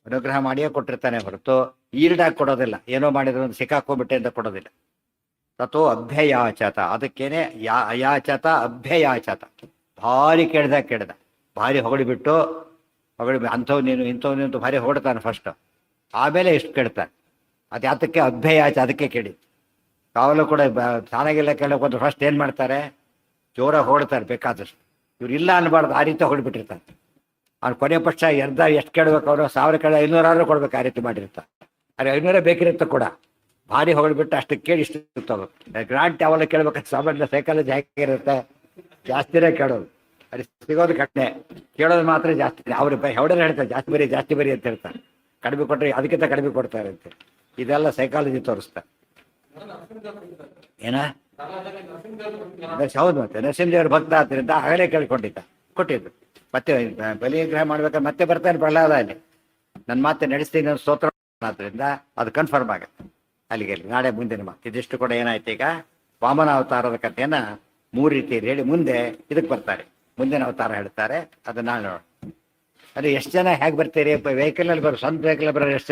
ಅನುಗ್ರಹ ಮಾಡಿಯೇ ಕೊಟ್ಟಿರ್ತಾನೆ ಹೊರತು ಈಲ್ಡಾಗಿ ಕೊಡೋದಿಲ್ಲ. ಏನೋ ಮಾಡಿದ್ರು ಒಂದು ಸಿಕ್ಕಾಕೊಂಡ್ಬಿಟ್ಟೆ ಅಂತ ಕೊಡೋದಿಲ್ಲ. ತಥೋ ಅಭ್ಯಯಾಚತ, ಅದಕ್ಕೇನೆ ಅಯಾಚತ ಅಭ್ಯಯಾಚತ, ಭಾರಿ ಕೇಳ್ದ ಭಾರಿ ಹೊಗಳಿಬಿಟ್ಟು ಅಂಥವು ನೀನು ಇಂಥವು ನೀನು ಭಾರಿ ಹೊಡ್ತಾನೆ ಫಸ್ಟ್, ಆಮೇಲೆ ಎಷ್ಟು ಕೇಳ್ತಾನೆ. ಅದು ಯಾತಕ್ಕೆ ಅಭ್ಯಯಾಚ, ಅದಕ್ಕೆ ಕೇಳಿ. ಕಾವಲು ಕೂಡ ಚೆನ್ನಾಗಿಲ್ಲ ಕೇಳೋಕೆ ಒಂದು ಫಸ್ಟ್ ಏನು ಮಾಡ್ತಾರೆ, ಜೋರಾಗಿ ಹೊಡ್ತಾರೆ ಬೇಕಾದಷ್ಟು. ಇವ್ರು ಇಲ್ಲ ಅನ್ಬಾರ್ದು, ಆ ರೀತಿ ಹೊಡ್ಬಿಟ್ಟಿರ್ತಾರೆ. ಅವ್ನು ಕೊನೆ ಪಕ್ಷ ಎಷ್ಟು ಕೇಳಬೇಕು, ಅವರು 1000 ಕೇಳ 500 ಕೊಡ್ಬೇಕು, ಆ ರೀತಿ ಮಾಡಿರ್ತಾರೆ. ಅರೆ 500 ಬೇಕಿರುತ್ತೆ ಕೂಡ, ಭಾರಿ ಹೊಗಳ್ಬಿಟ್ಟು ಅಷ್ಟು ಕೇಳಿ ಇಷ್ಟು ತಗೋಬೇಕು. ಗ್ರಾಂಟ್ ಯಾವೆಲ್ಲ ಕೇಳ್ಬೇಕಂತ ಸಾಮಾನ್ಯ ಸೈಕಾಲಜಿ ಹಾಕಿರುತ್ತೆ, ಜಾಸ್ತಿನೇ ಕೇಳೋದು. ಅದು ಸಿಗೋದು ಕಟ್ಟೆ, ಕೇಳೋದು ಮಾತ್ರ ಜಾಸ್ತಿ. ಅವ್ರು ಹೊಡೆದ್ರೆ ಹೇಳ್ತಾರೆ ಜಾಸ್ತಿ ಬರಿ ಅಂತ ಹೇಳ್ತಾರೆ. ಕಡಿಮೆ ಕೊಟ್ಟರೆ ಅದಕ್ಕಿಂತ ಕಡಿಮೆ ಕೊಡ್ತಾರೆ ಅಂತ. ಇದೆಲ್ಲ ಸೈಕಾಲಜಿ ತೋರಿಸ್ತಾರೆ. ಏನ ಹೌದು, ಮತ್ತೆ ನರಸಿಂಹದೇವ್ರ ಭಕ್ತ ಆದ್ದರಿಂದ ಆಗಲೇ ಕೊಟ್ಟಿದ್ದು. ಮತ್ತೆ ಬಲಿಗ್ರಹ ಮಾಡ್ಬೇಕಾದ್ರೆ ಮತ್ತೆ ಬರ್ತಾನೆ ಪ್ರಹ್ಲಾದ ಅಲ್ಲಿ, ನನ್ನ ಮಾತೆ ನಡೆಸ್ತೀನಿ ನನ್ನ ಸ್ತೋತ್ರ ಆದ್ದರಿಂದ ಅದು ಕನ್ಫರ್ಮ್ ಆಗುತ್ತೆ. ಅಲ್ಲಿಗೆ ನಾಳೆ ಮುಂದಿನ ಮಾತು ಇದಿಷ್ಟು ಕೂಡ ಏನಾಯ್ತು. ಈಗ ವಾಮನ ಅವತಾರದ ಕಥೆಯನ್ನ 3 ರೀತಿಯಲ್ಲಿ ಹೇಳಿ ಮುಂದೆ ಇದಕ್ಕೆ ಬರ್ತಾರೆ, ಮುಂದಿನ ಅವತಾರ ಹೇಳ್ತಾರೆ. ಅದನ್ನ ನಾಳೆ ನೋಡೋಣ. ಅದು ಎಷ್ಟು ಜನ ಹೇಗೆ ಬರ್ತೀರಿ, ವೆಹಿಕಲಲ್ಲಿ ಸ್ವಂತ ವೆಹಿಕಲ್ ಬರೋರು ಎಷ್ಟು